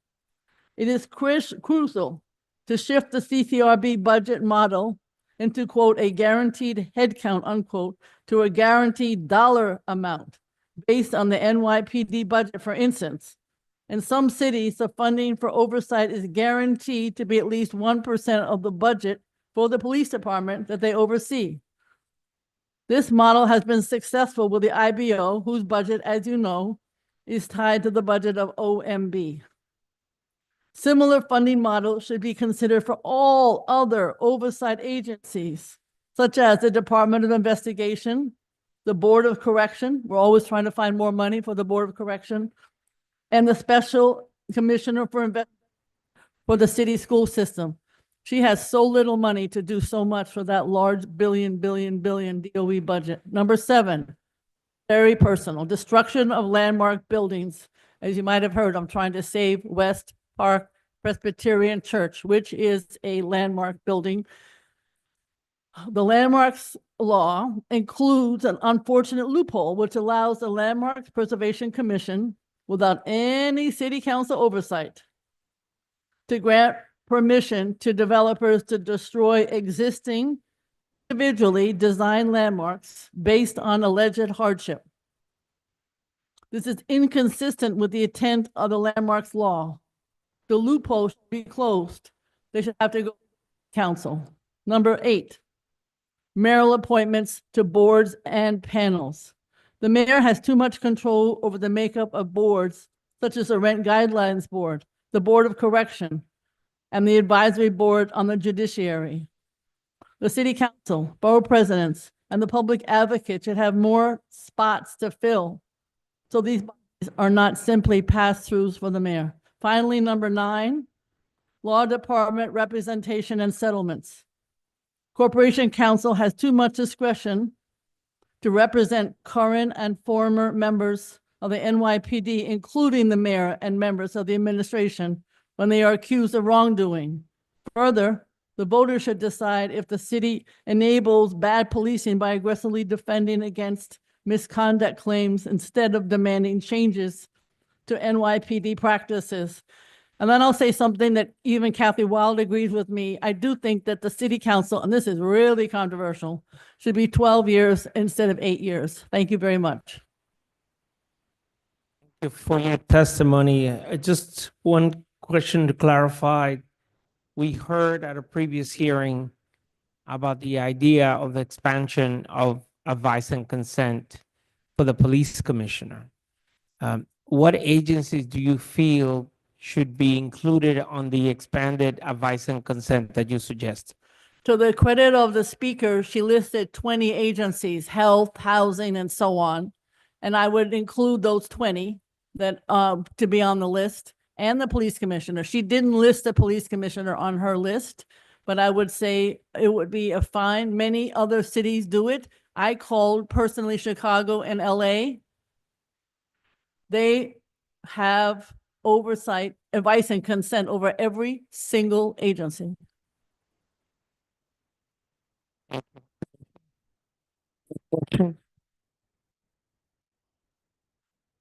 It is crucial to shift the CCRB budget model into, quote, a guaranteed headcount, unquote, to a guaranteed dollar amount based on the NYPD budget, for instance. In some cities, the funding for oversight is guaranteed to be at least 1% of the budget for the police department that they oversee. This model has been successful with the IBO, whose budget, as you know, is tied to the budget of OMB. Similar funding models should be considered for all other oversight agencies, such as the Department of Investigation, the Board of Correction. We're always trying to find more money for the Board of Correction, and the Special Commissioner for the city school system. She has so little money to do so much for that large billion DOE budget. Number 7, very personal, destruction of landmark buildings. As you might have heard, I'm trying to save West Park Presbyterian Church, which is a landmark building. The landmarks law includes an unfortunate loophole which allows the Landmarks Preservation Commission, without any city council oversight, to grant permission to developers to destroy existing individually designed landmarks based on alleged hardship. This is inconsistent with the intent of the landmarks law. The loophole should be closed. They should have to go to council. Number 8, mayoral appointments to boards and panels. The mayor has too much control over the makeup of boards, such as the Rent Guidelines Board, the Board of Correction, and the Advisory Board on the Judiciary. The City Council, borough presidents, and the public advocate should have more spots to fill, so these bodies are not simply pass-throughs for the mayor. Finally, number 9, law department representation and settlements. Corporation Council has too much discretion to represent current and former members of the NYPD, including the mayor and members of the administration, when they are accused of wrongdoing. Further, the voters should decide if the city enables bad policing by aggressively defending against misconduct claims instead of demanding changes to NYPD practices. And then I'll say something that even Kathy Wild agrees with me. I do think that the City Council, and this is really controversial, should be 12 years instead of 8 years. Thank you very much. For your testimony, just one question to clarify. We heard at a previous hearing about the idea of the expansion of advice and consent for the police commissioner. What agencies do you feel should be included on the expanded advice and consent that you suggest? To the credit of the speaker, she listed 20 agencies, health, housing, and so on. And I would include those 20 that to be on the list, and the police commissioner. She didn't list the police commissioner on her list, but I would say it would be a fine. Many other cities do it. I called personally Chicago and LA. They have oversight, advice, and consent over every single agency.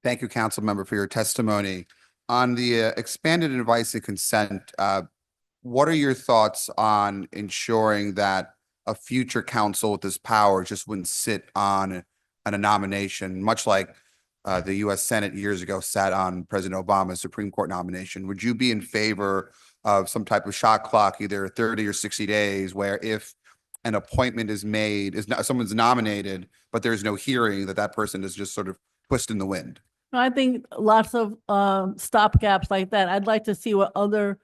Thank you, council member, for your testimony. On the expanded advice and consent, what are your thoughts on ensuring that a future council with this power just wouldn't sit on a nomination, much like the US Senate years ago sat on President Obama's Supreme Court nomination? Would you be in favor of some type of shot clock, either 30 or 60 days, where if an appointment is made, someone's nominated, but there's no hearing, that person is just sort of twisting the wind? I think lots of stopgaps like that. I'd like to see what other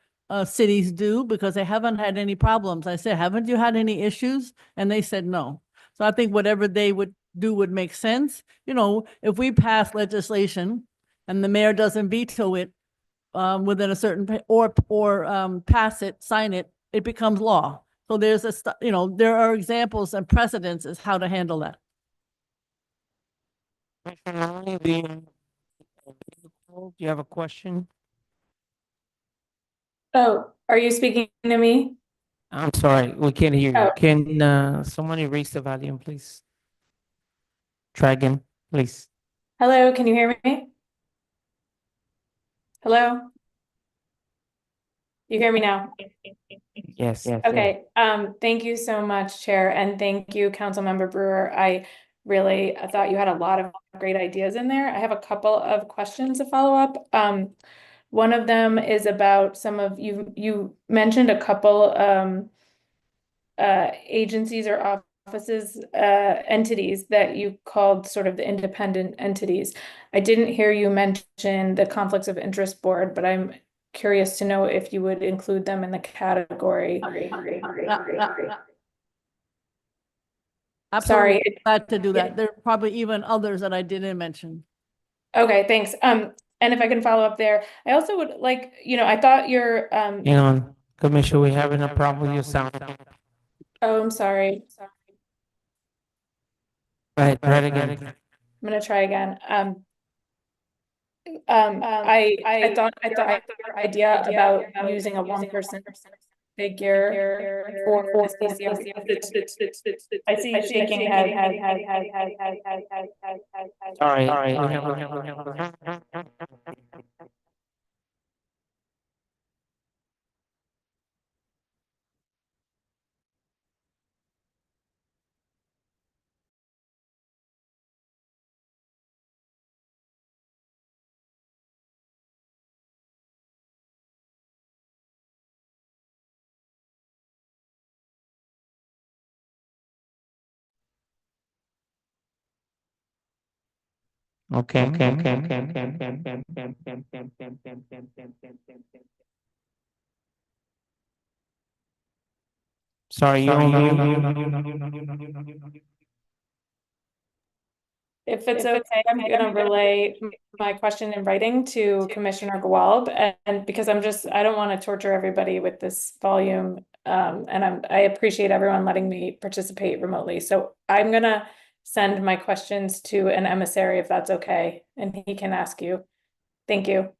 cities do because they haven't had any problems. I said, haven't you had any issues? And they said no. So I think whatever they would do would make sense. You know, if we pass legislation and the mayor doesn't veto it within a certain pass it, sign it, it becomes law. So there's there are examples and precedents as how to handle that. Do you have a question? Oh, are you speaking to me? I'm sorry, we can't hear you. Oh. Can somebody raise the volume, please? Try again, please. Hello, can you hear me? Hello? You hear me now? Yes. Okay, thank you so much, Chair, and thank you, Councilmember Brewer. I thought you had a lot of great ideas in there. I have a couple of questions to follow up. One of them is about some of you mentioned a couple agencies or offices, entities that you called sort of the independent entities. I didn't hear you mention the Conflicts of Interest Board, but I'm curious to know if you would include them in the category. Absolutely glad to do that. There are probably even others that I didn't mention. Okay, thanks. And if I can follow up there, I also would like, I thought your Hang on, Commissioner, we're having a problem with your sound. oh, I'm sorry. Right, try it again. I'm gonna try again. I thought your idea about using a 1% figure for I see you shaking head. All right. Okay. Sorry, you on If it's okay, I'm gonna relay my question in writing to Commissioner Gewalb, and because I don't want to torture everybody with this volume, and I appreciate everyone letting me participate remotely. So I'm gonna send my questions to an emissary if that's okay, and he can ask you. Thank you.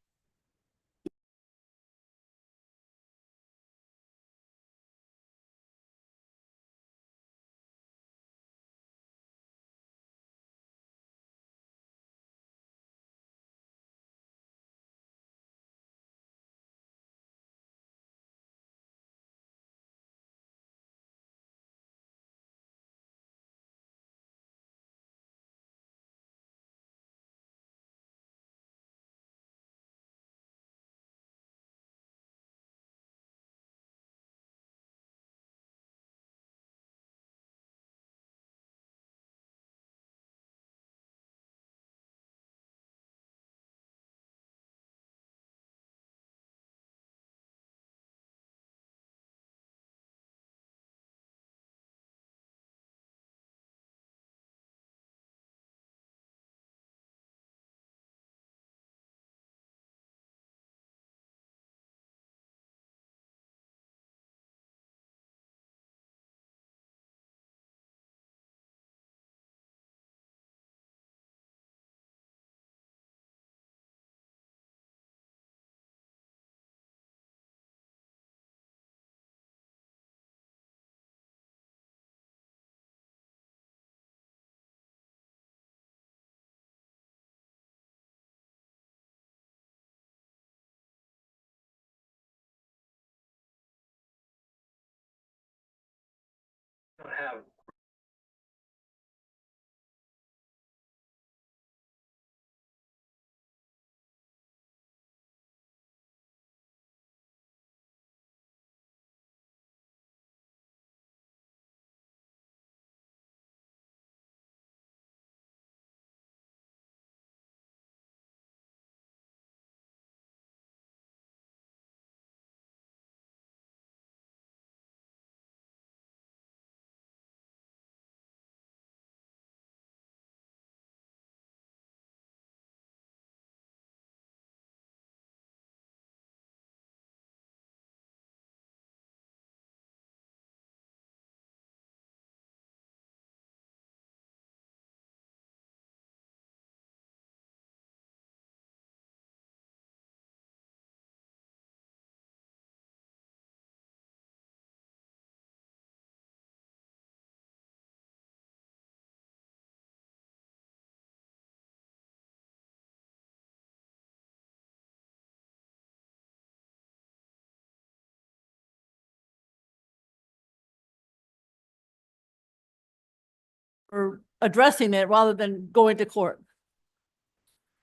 For addressing it rather than going to court.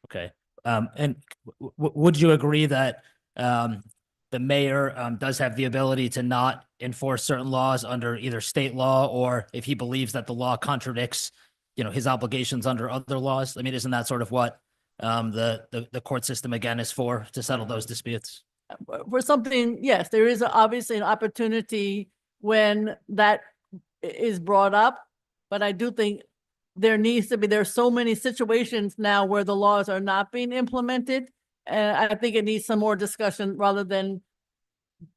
Okay. And would you agree that the mayor does have the ability to not enforce certain laws under either state law, or if he believes that the law contradicts, his obligations under other laws? I mean, isn't that sort of what the court system again is for, to settle those disputes? For something, yes, there is obviously an opportunity when that is brought up, but I do think there's so many situations now where the laws are not being implemented. And I think it needs some more discussion rather than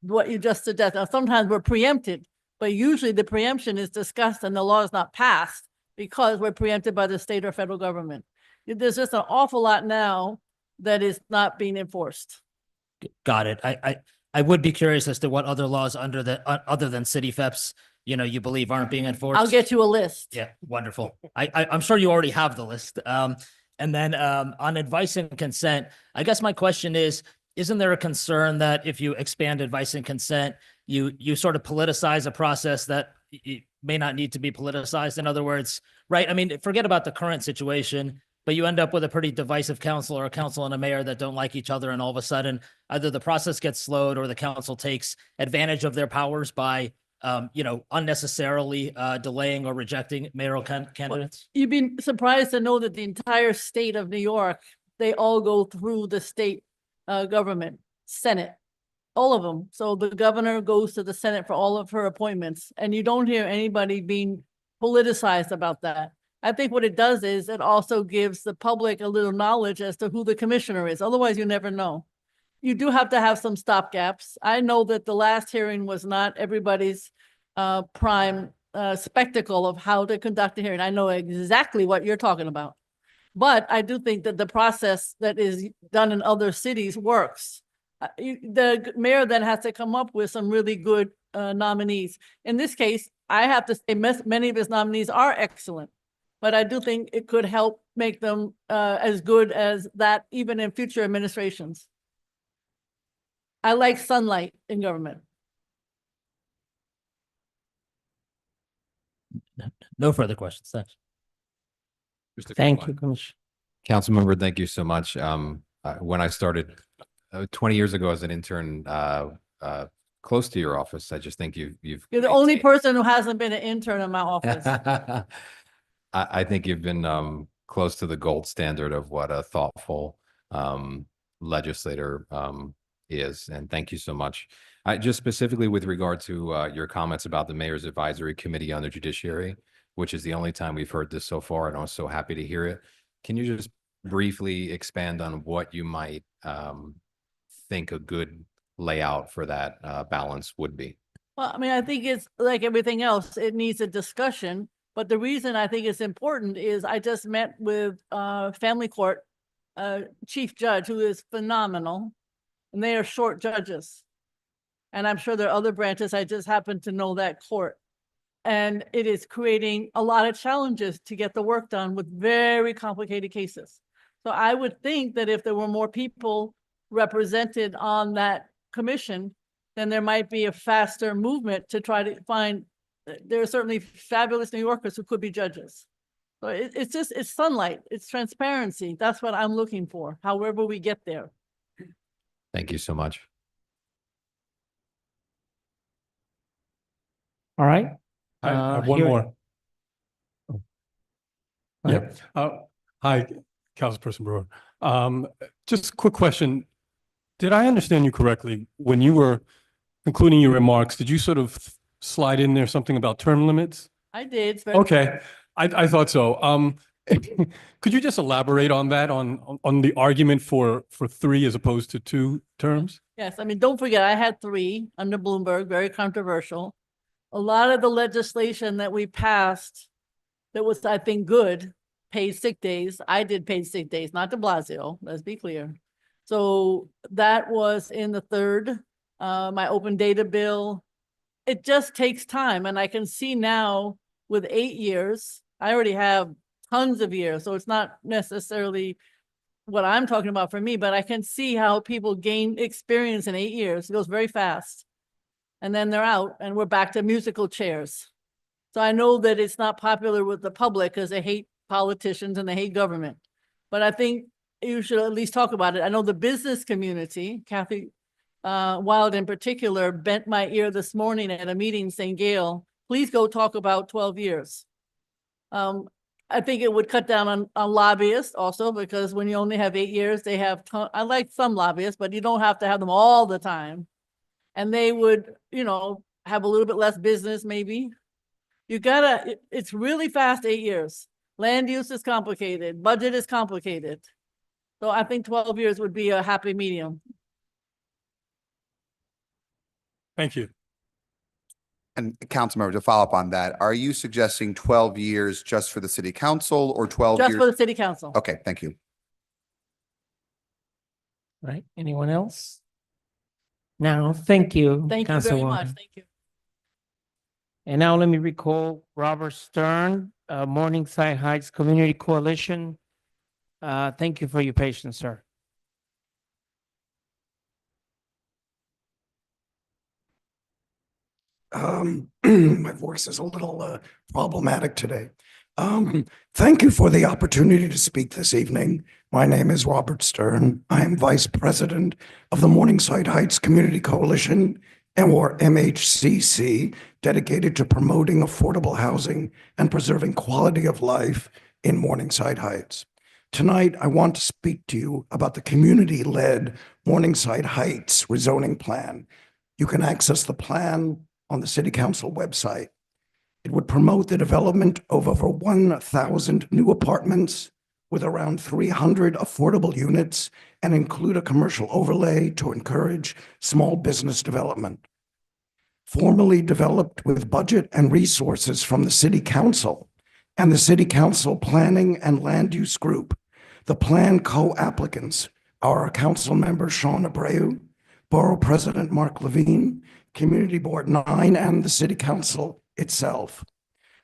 what you just suggested. Now, sometimes we're preempted, but usually the preemption is discussed and the law is not passed because we're preempted by the state or federal government. There's just an awful lot now that is not being enforced. Got it. I would be curious as to what other laws other than city FEPs, you believe aren't being enforced. I'll get you a list. Yeah, wonderful. I'm sure you already have the list. And then on advice and consent, I guess my question is, isn't there a concern that if you expand advice and consent, you sort of politicize a process that may not need to be politicized? In other words, right? I mean, forget about the current situation, but you end up with a pretty divisive council or a council and a mayor that don't like each other. And all of a sudden, either the process gets slowed or the council takes advantage of their powers by unnecessarily delaying or rejecting mayoral candidates. You'd be surprised to know that the entire state of New York, they all go through the state government, Senate, all of them. So the governor goes to the Senate for all of her appointments, and you don't hear anybody being politicized about that. I think what it does is it also gives the public a little knowledge as to who the commissioner is. Otherwise, you never know. You do have to have some stopgaps. I know that the last hearing was not everybody's prime spectacle of how to conduct a hearing. I know exactly what you're talking about. But I do think that the process that is done in other cities works. The mayor then has to come up with some really good nominees. In this case, I have to say many of his nominees are excellent, but I do think it could help make them as good as that even in future administrations. I like sunlight in government. No further questions. Thanks. Thank you, Commissioner. Councilmember, thank you so much. When I started 20 years ago as an intern, close to your office, I just think you're the only person who hasn't been an intern in my office. I think you've been close to the gold standard of what a thoughtful legislator is, and thank you so much. Just specifically with regard to your comments about the Mayor's Advisory Committee on the Judiciary, which is the only time we've heard this so far, and I was so happy to hear it. Can you just briefly expand on what you might think a good layout for that balance would be? Well, I mean, I think it's like everything else, it needs a discussion. But the reason I think it's important is I just met with family court chief judge, who is phenomenal, and they are short judges. And I'm sure there are other branches. I just happen to know that court. And it is creating a lot of challenges to get the work done with very complicated cases. So I would think that if there were more people represented on that commission, then there might be a faster movement to try to find there are certainly fabulous New Yorkers who could be judges. So it's sunlight, it's transparency. That's what I'm looking for, however we get there. Thank you so much. All right. I have one here- more. Go Yeah. Hi, Councilperson Brewer. Just a quick question. Did I understand you correctly? When you were concluding your remarks, did you sort of slide in there something about term limits? I did. Okay, I thought so. Could you just elaborate on that, on the argument for 3 as opposed to 2 terms? Yes, I mean, don't forget, I had 3 under Bloomberg, very controversial. A lot of the legislation that we passed that was, I think, good, paid sick days. I did paid sick days, not de Blasio, let's be clear. So that was in the 3rd, my open data bill. It just takes time. And I can see now with 8 years, I already have tons of years. So it's not necessarily what I'm talking about for me, but I can see how people gain experience in 8 years. It goes very fast. And then they're out and we're back to musical chairs. So I know that it's not popular with the public because they hate politicians and they hate government. But I think you should at least talk about it. I know the business community, Kathy Wild in particular, bent my ear this morning at a meeting saying, Gail, please go talk about 12 years. I think it would cut down on lobbyists also, because when you only have 8 years, they have, I like some lobbyists, but you don't have to have them all the time. And they would, you know, have a little bit less business maybe. You gotta, it's really fast 8 years. Land use is complicated, budget is complicated. So I think 12 years would be a happy medium. Thank you. And Councilmember, to follow up on that, are you suggesting 12 years just for the city council or 12 Just years? for the city council. Okay, thank you. Right, anyone else? Now, thank you. Thank you very much. Councilwoman. Thank you. And now let me recall Robert Stern, Morningside Heights Community Coalition. Thank you for your patience, sir. My voice is a little problematic today. Thank you for the opportunity to speak this evening. My name is Robert Stern. I am Vice President of the Morningside Heights Community Coalition, or MHCC, dedicated to promoting affordable housing and preserving quality of life in Morningside Heights. Tonight, I want to speak to you about the community-led Morningside Heights rezoning plan. You can access the plan on the City Council website. It would promote the development of over 1,000 new apartments with around 300 affordable units and include a commercial overlay to encourage small business development. Formally developed with budget and resources from the City Council and the City Council Planning and Land Use Group, the plan co-applicants are our Council Member Sean Abreu, Borough President Mark Levine, Community Board 9, and the City Council itself.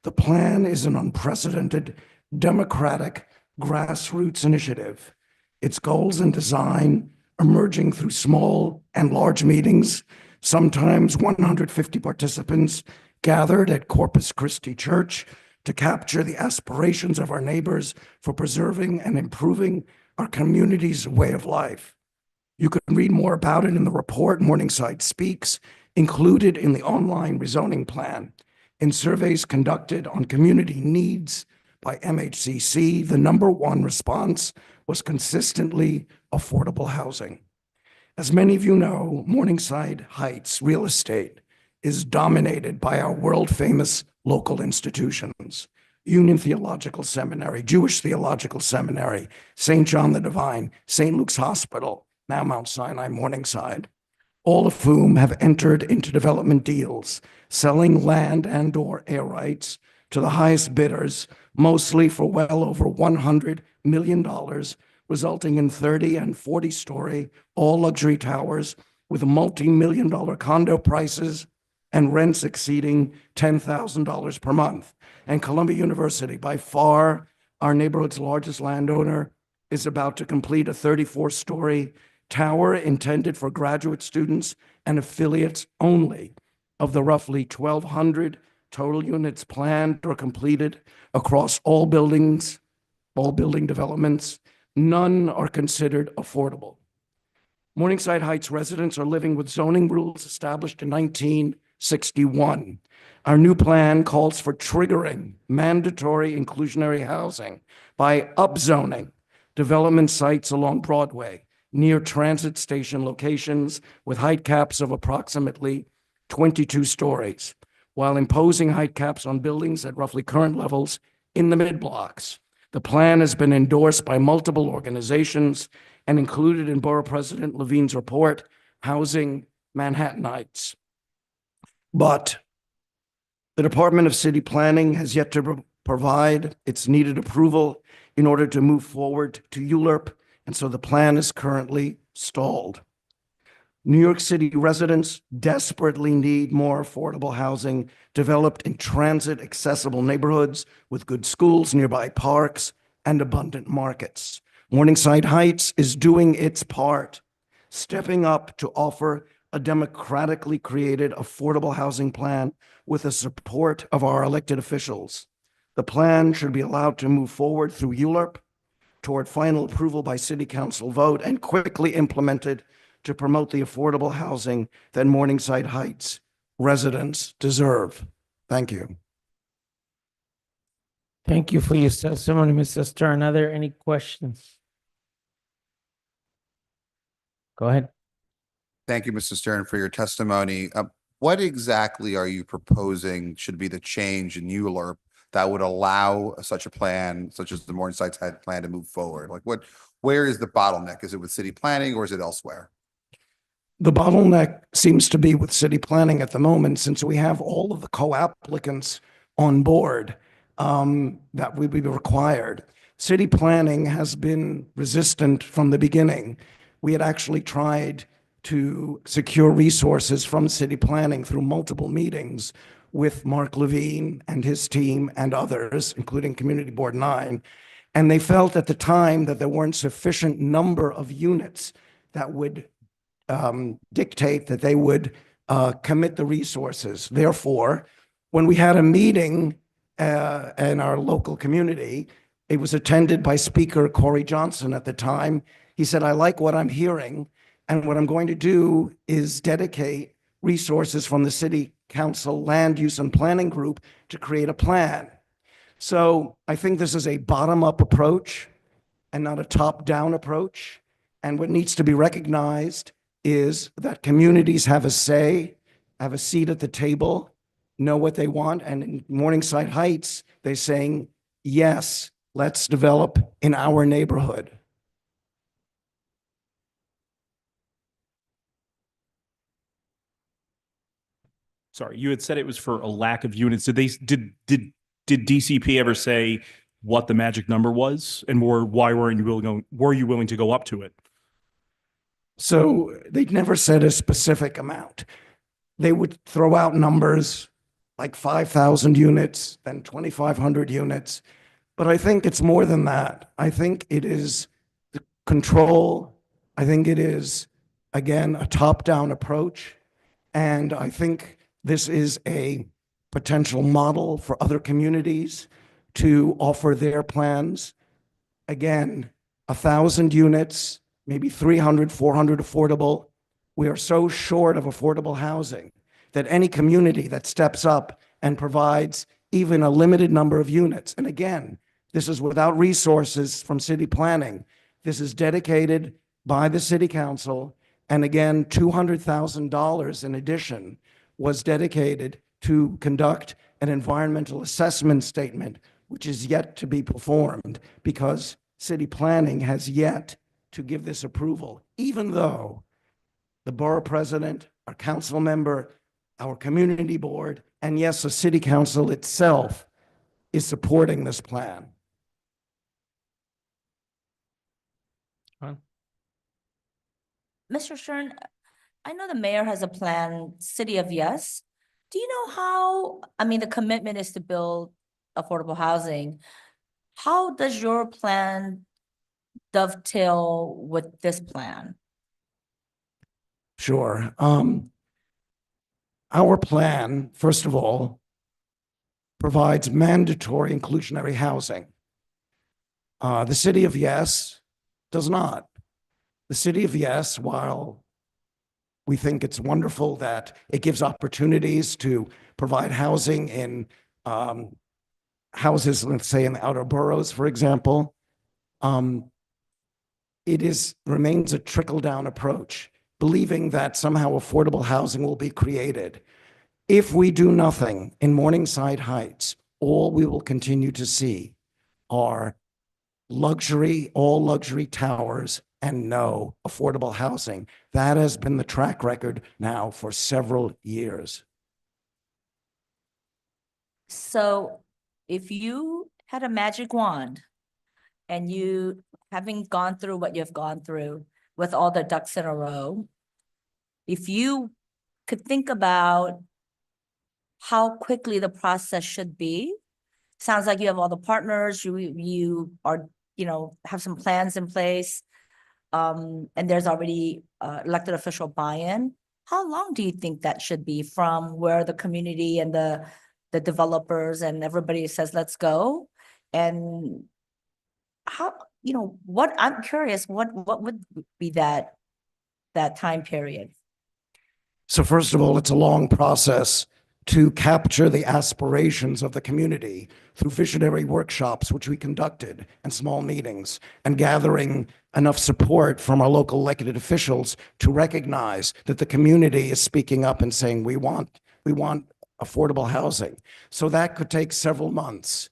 The plan is an unprecedented, democratic, grassroots initiative. Its goals and design emerging through small and large meetings, sometimes 150 participants gathered at Corpus Christi Church to capture the aspirations of our neighbors for preserving and improving our community's way of life. You can read more about it in the report Morningside Speaks, included in the online rezoning plan. In surveys conducted on community needs by MHCC, the #1 response was consistently affordable housing. As many of you know, Morningside Heights real estate is dominated by our world-famous local institutions: Union Theological Seminary, Jewish Theological Seminary, St. John the Divine, St. Luke's Hospital, now Mount Sinai Morningside, all of whom have entered into development deals, selling land and/or air rights to the highest bidders, mostly for well over $100 million, resulting in 30 and 40-story all-luxury towers with multi-million-dollar condo prices and rents exceeding $10,000 per month. And Columbia University, by far our neighborhood's largest landowner, is about to complete a 34-story tower intended for graduate students and affiliates only of the roughly 1,200 total units planned or completed across all buildings, all building developments. None are considered affordable. Morningside Heights residents are living with zoning rules established in 1961. Our new plan calls for triggering mandatory inclusionary housing by upzoning development sites along Broadway near transit station locations with height caps of approximately 22 stories, while imposing height caps on buildings at roughly current levels in the mid-blocks. The plan has been endorsed by multiple organizations and included in Borough President Levine's report, Housing Manhattanites. But the Department of City Planning has yet to provide its needed approval in order to move forward to ULURP, and so the plan is currently stalled. New York City residents desperately need more affordable housing developed in transit-accessible neighborhoods with good schools, nearby parks, and abundant markets. Morningside Heights is doing its part, stepping up to offer a democratically created affordable housing plan with the support of our elected officials. The plan should be allowed to move forward through ULURP toward final approval by City Council vote and quickly implemented to promote the affordable housing that Morningside Heights residents deserve. Thank you. Thank you for your testimony, Mr. Stern. Are there any questions? Go ahead. Thank you, Mr. Stern, for your testimony. What exactly are you proposing should be the change in ULURP that would allow such a plan, such as the Morningside had plan, to move forward? Like where is the bottleneck? Is it with city planning or is it elsewhere? The bottleneck seems to be with city planning at the moment, since we have all of the co-applicants on board that would be required. City planning has been resistant from the beginning. We had actually tried to secure resources from city planning through multiple meetings with Mark Levine and his team and others, including Community Board 9. And they felt at the time that there weren't sufficient number of units that would dictate that they would commit the resources. Therefore, when we had a meeting in our local community, it was attended by Speaker Corey Johnson at the time. He said, "I like what I'm hearing, and what I'm going to do is dedicate resources from the City Council Land Use and Planning Group to create a plan." So I think this is a bottom-up approach and not a top-down approach. And what needs to be recognized is that communities have a say, have a seat at the table, know what they want. And in Morningside Heights, they're saying, yes, let's develop in our neighborhood. Sorry, you had said it was for a lack of units. Did DCP ever say what the magic number was, and why were you willing to go up to it? So they never said a specific amount. They would throw out numbers like 5,000 units, then 2,500 units. But I think it's more than that. I think it is the control. I think it is, again, a top-down approach. And I think this is a potential model for other communities to offer their plans. Again, 1,000 units, maybe 300, 400 affordable. We are so short of affordable housing that any community that steps up and provides even a limited number of units, and again, this is without resources from city planning. This is dedicated by the city council. And again, $200,000 in addition was dedicated to conduct an environmental assessment statement, which is yet to be performed because city planning has yet to give this approval, even though the borough president, our council member, our community board, and yes, the city council itself is supporting this plan. Mr. Stern, I know the mayor has a plan, City of Yes. Do you know how, I mean, the commitment is to build affordable housing. How does your plan dovetail with this plan? Sure. Our plan, first of all, provides mandatory inclusionary housing. The city of Yes does not. The city of Yes, while we think it's wonderful that it gives opportunities to provide housing in houses, let's say in the outer boroughs, for example, it remains a trickle-down approach, believing that somehow affordable housing will be created. If we do nothing in Morningside Heights, all we will continue to see are all luxury towers and no affordable housing. That has been the track record now for several years. So if you had a magic wand and you, having gone through what you've gone through with all the ducks in a row, if you could think about how quickly the process should be, sounds like you have all the partners, you are, have some plans in place, and there's already elected official buy-in. How long do you think that should be from where the community and the developers and everybody says, let's go? And how, what, I'm curious, what would be that time period? So first of all, it's a long process to capture the aspirations of the community through visionary workshops, which we conducted, and small meetings, and gathering enough support from our local elected officials to recognize that the community is speaking up and saying, we want affordable housing. So that could take several months.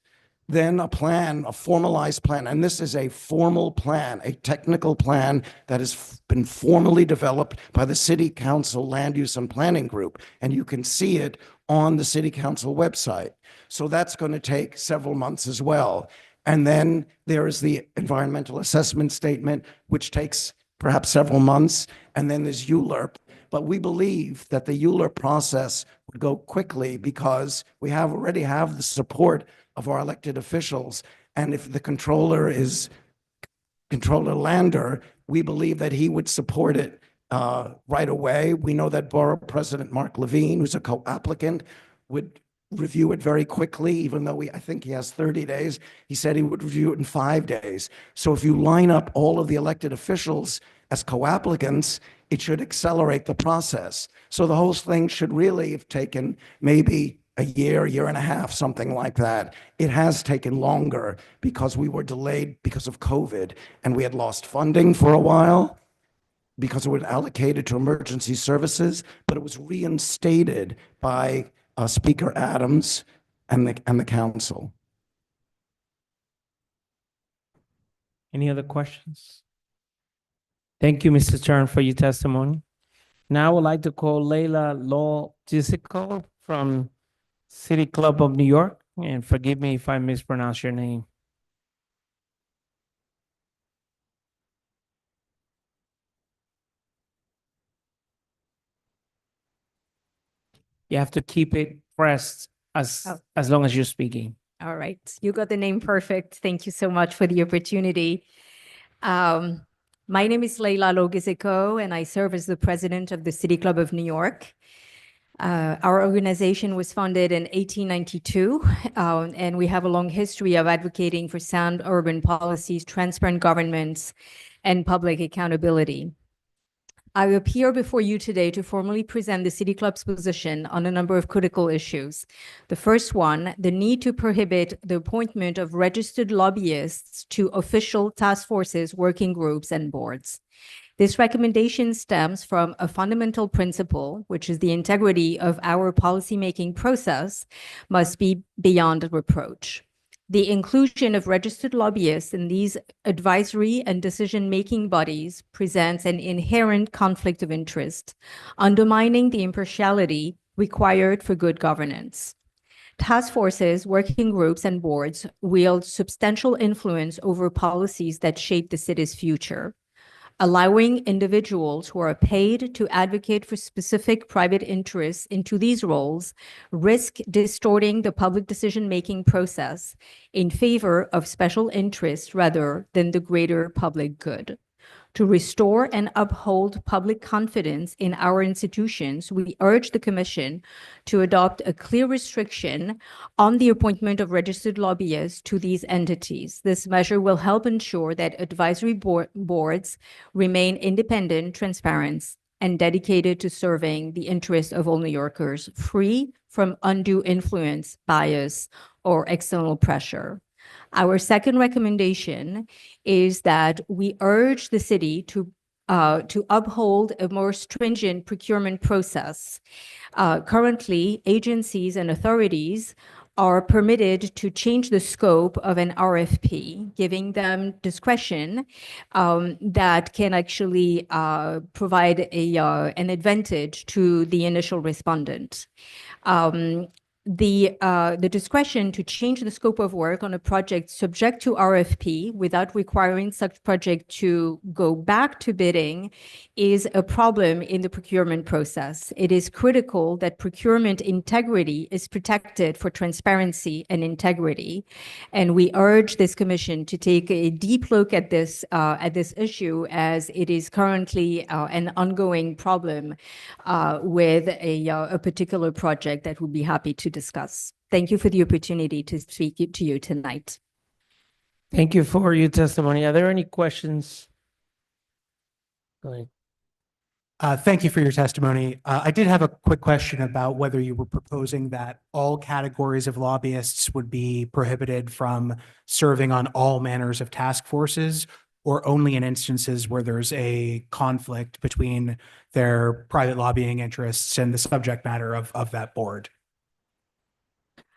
Then a plan, a formalized plan, and this is a formal plan, a technical plan that has been formally developed by the City Council Land Use and Planning Group, and you can see it on the City Council website. So that's going to take several months as well. And then there is the environmental assessment statement, which takes perhaps several months, and then there's ULURP. But we believe that the ULURP process would go quickly because we already have the support of our elected officials. And if the controller is Controller Lander, we believe that he would support it right away. We know that Borough President Mark Levine, who's a co-applicant, would review it very quickly, even though I think he has 30 days. He said he would review it in 5 days. So if you line up all of the elected officials as co-applicants, it should accelerate the process. So the whole thing should really have taken maybe a year and a half, something like that. It has taken longer because we were delayed because of COVID, and we had lost funding for a while because it was allocated to emergency services, but it was reinstated by Speaker Adams and the council. Any other questions? Thank you, Mr. Stern, for your testimony. Now I would like to call Leila Law-Jisico from City Club of New York, and forgive me if I mispronounce your name. You have to keep it pressed as long as you're speaking. All right, you got the name perfect. Thank you so much for the opportunity. My name is Leila Law-Jisico, and I serve as the president of the City Club of New York. Our organization was founded in 1892, and we have a long history of advocating for sound urban policies, transparent governments, and public accountability. I appear before you today to formally present the City Club's position on a number of critical issues. The first one, the need to prohibit the appointment of registered lobbyists to official task forces, working groups, and boards. This recommendation stems from a fundamental principle, which is the integrity of our policymaking process must be beyond reproach. The inclusion of registered lobbyists in these advisory and decision-making bodies presents an inherent conflict of interest, undermining the impartiality required for good governance. Task forces, working groups, and boards wield substantial influence over policies that shape the city's future. Allowing individuals who are paid to advocate for specific private interests into these roles risk distorting the public decision-making process in favor of special interests rather than the greater public good. To restore and uphold public confidence in our institutions, we urge the Commission to adopt a clear restriction on the appointment of registered lobbyists to these entities. This measure will help ensure that advisory boards remain independent, transparent, and dedicated to serving the interests of all New Yorkers, free from undue influence, bias, or external pressure. Our second recommendation is that we urge the city to uphold a more stringent procurement process. Currently, agencies and authorities are permitted to change the scope of an RFP, giving them discretion that can actually provide an advantage to the initial respondent. The discretion to change the scope of work on a project subject to RFP without requiring such project to go back to bidding is a problem in the procurement process. It is critical that procurement integrity is protected for transparency and integrity. And we urge this commission to take a deep look at this issue, as it is currently an ongoing problem with a particular project that we'll be happy to discuss. Thank you for the opportunity to speak to you tonight. Thank you for your testimony. Are there any questions? Go ahead. Thank you for your testimony. I did have a quick question about whether you were proposing that all categories of lobbyists would be prohibited from serving on all manners of task forces, or only in instances where there's a conflict between their private lobbying interests and the subject matter of that board.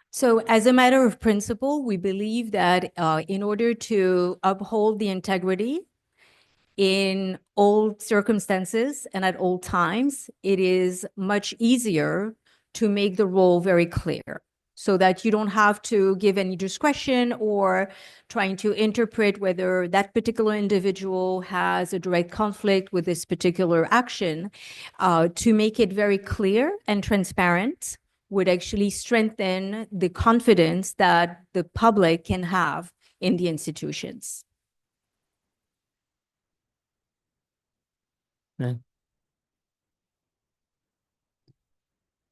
So as a matter of principle, we believe that in order to uphold the integrity in all circumstances and at all times, it is much easier to make the role very clear, so that you don't have to give any discretion or trying to interpret whether that particular individual has a direct conflict with this particular action. To make it very clear and transparent would actually strengthen the confidence that the public can have in the institutions.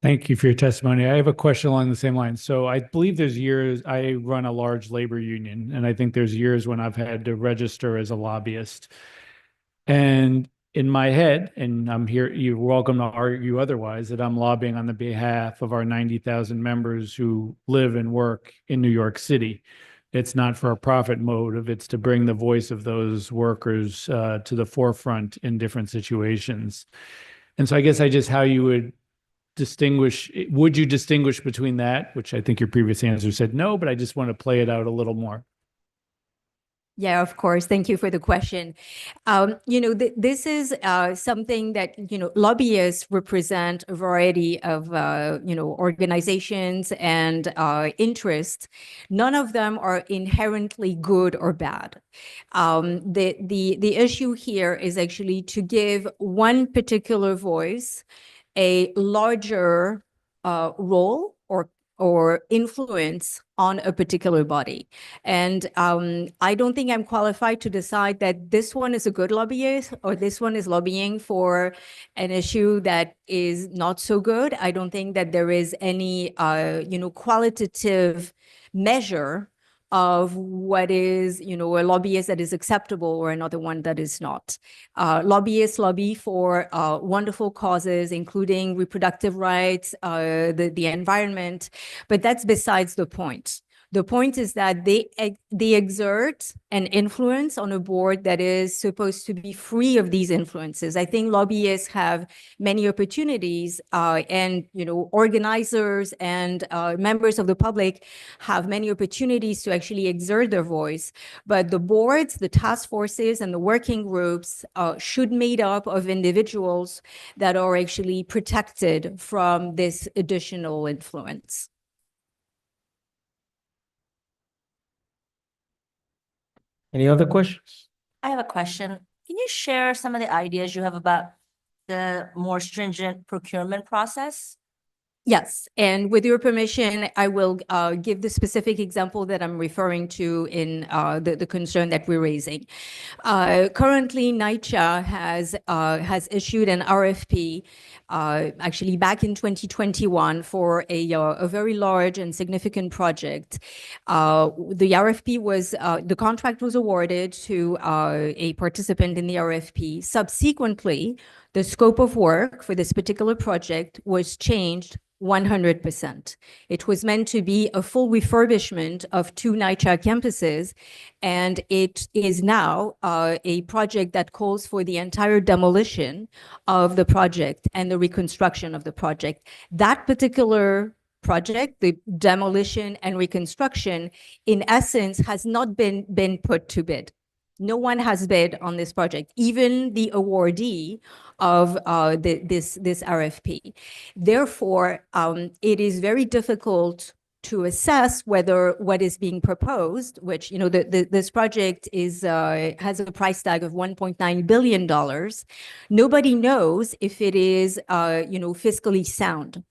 Thank you for your testimony. I have a question along the same line. So I believe there's years, I run a large labor union, and I think there's years when I've had to register as a lobbyist. And in my head, and I'm here, you're welcome to argue otherwise, that I'm lobbying on the behalf of our 90,000 members who live and work in New York City. It's not for a profit motive. It's to bring the voice of those workers to the forefront in different situations. And so I guess how you would would you distinguish between that, which I think your previous answer said no, but I just want to play it out a little more. Yeah, of course. Thank you for the question. This is something that, lobbyists represent a variety of, organizations and interests. None of them are inherently good or bad. The issue here is actually to give one particular voice a larger role or influence on a particular body. And I don't think I'm qualified to decide that this one is a good lobbyist or this one is lobbying for an issue that is not so good. I don't think that there is any, qualitative measure of what is, a lobbyist that is acceptable or another one that is not. Lobbyists lobby for wonderful causes, including reproductive rights, the environment, but that's besides the point. The point is that they exert an influence on a board that is supposed to be free of these influences. I think lobbyists have many opportunities, and organizers and members of the public have many opportunities to actually exert their voice. But the boards, the task forces, and the working groups should be made up of individuals that are actually protected from this additional influence. Any other questions? I have a question. Can you share some of the ideas you have about the more stringent procurement process? Yes, and with your permission, I will give the specific example that I'm referring to in the concern that we're raising. Currently, NYCHA has issued an RFP actually back in 2021 for a very large and significant project. The RFP was the contract was awarded to a participant in the RFP. Subsequently, the scope of work for this particular project was changed 100%. It was meant to be a full refurbishment of 2 NYCHA campuses, and it is now a project that calls for the entire demolition of the project and the reconstruction of the project. That particular project, the demolition and reconstruction, in essence, has not been put to bid. No one has bid on this project, even the awardee of this RFP. Therefore, it is very difficult to assess whether what is being proposed, which, you know, this project is has a price tag of $1.9 billion. Nobody knows if it is, you know, fiscally sound.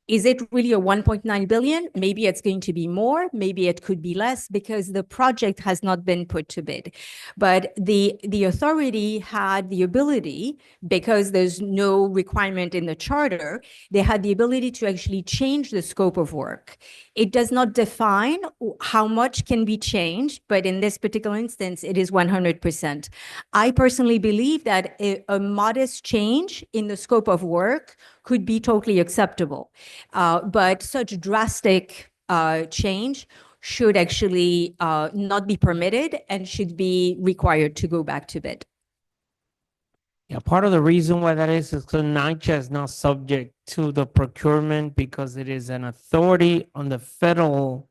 Is it really a 1.9 billion? Maybe it's going to be more, maybe it could be less, because the project has not been put to bid. But the authority had the ability, because there's no requirement in the charter, they had the ability to actually change the scope of work. It does not define how much can be changed, but in this particular instance, it is 100%. I personally believe that a modest change in the scope of work could be totally acceptable. But such drastic change should actually not be permitted and should be required to go back to bid. Yeah, part of the reason why that is because NYCHA is not subject to the procurement because it is an authority on the federal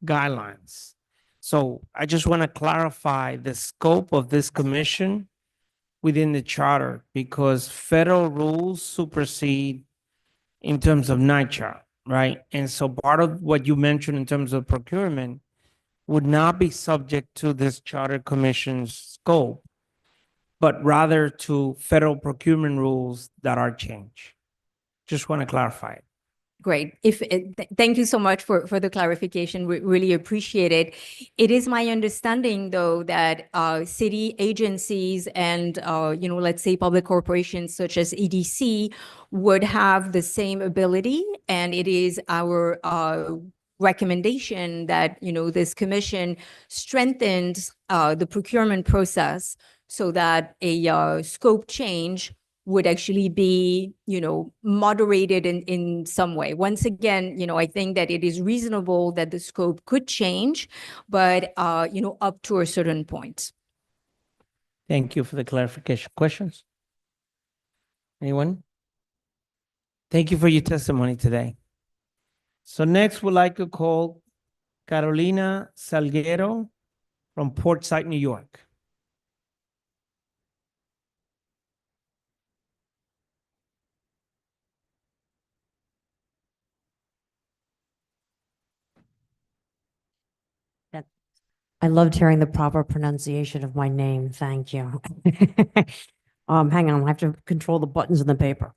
guidelines. So I just want to clarify the scope of this commission within the charter, because federal rules supersede in terms of NYCHA, right? And so part of what you mentioned in terms of procurement would not be subject to this charter commission's scope, but rather to federal procurement rules that are changed. Just want to clarify it. Great. Thank you so much for the clarification. We really appreciate it. It is my understanding, though, that city agencies and, you know, let's say public corporations such as EDC would have the same ability. And it is our recommendation that, you know, this commission strengthens the procurement process so that a scope change would actually be, you know, moderated in some way. Once again, you know, I think that it is reasonable that the scope could change, but, you know, up to a certain point. Thank you for the clarification. Questions? Anyone? Thank you for your testimony today. So next, we'd like to call Carolina Salguero from Portside, New York. I loved hearing the proper pronunciation of my name. Thank you. Hang on, I have to control the buttons in the paper.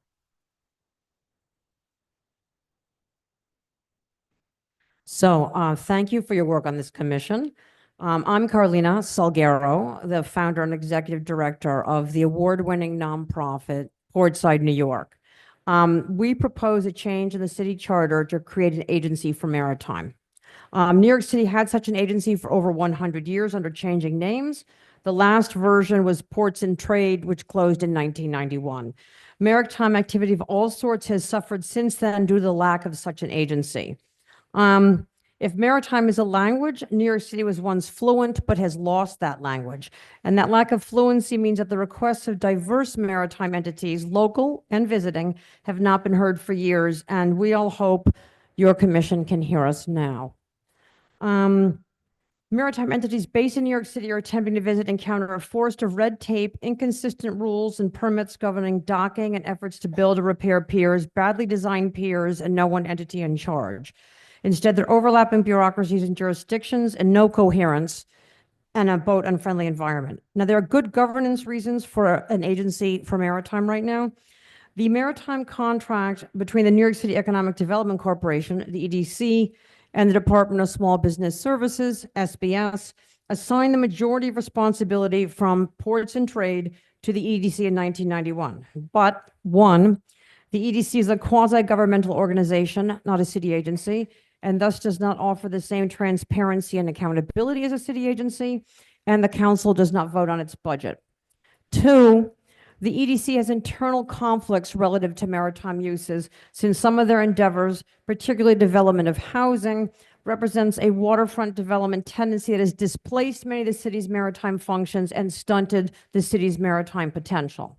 So, thank you for your work on this commission. I'm Carolina Salguero, the founder and executive director of the award-winning nonprofit Portside, New York. We propose a change in the city charter to create an agency for maritime. New York City had such an agency for over 100 years under changing names. The last version was Ports and Trade, which closed in 1991. Maritime activity of all sorts has suffered since then due to the lack of such an agency. If maritime is a language, New York City was once fluent but has lost that language. And that lack of fluency means that the requests of diverse maritime entities, local and visiting, have not been heard for years. And we all hope your commission can hear us now. Maritime entities based in New York City are attempting to visit and encounter a forest of red tape, inconsistent rules and permits governing docking, and efforts to build or repair piers, badly designed piers, and no one entity in charge. Instead, there are overlapping bureaucracies and jurisdictions and no coherence and a boat-unfriendly environment. Now, there are good governance reasons for an agency for maritime right now. The maritime contract between the New York City Economic Development Corporation, the EDC, and the Department of Small Business Services, SBS, assigned the majority of responsibility from ports and trade to the EDC in 1991. But one, the EDC is a quasi-governmental organization, not a city agency, and thus does not offer the same transparency and accountability as a city agency, and the council does not vote on its budget. Two, the EDC has internal conflicts relative to maritime uses, since some of their endeavors, particularly development of housing, represents a waterfront development tendency that has displaced many of the city's maritime functions and stunted the city's maritime potential.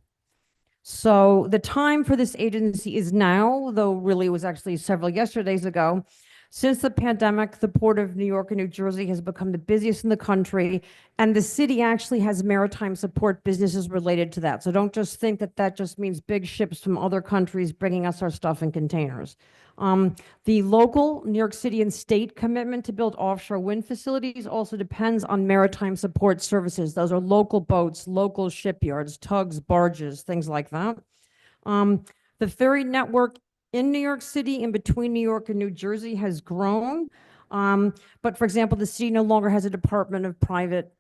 So the time for this agency is now, though really it was actually several yesterdays ago. Since the pandemic, the Port of New York and New Jersey has become the busiest in the country, and the city actually has maritime support businesses related to that. So don't just think that that just means big ships from other countries bringing us our stuff in containers. The local New York City and state commitment to build offshore wind facilities also depends on maritime support services. Those are local boats, local shipyards, tugs, barges, things like that. The ferry network in New York City, in between New York and New Jersey, has grown. But for example, the city no longer has a Department of Private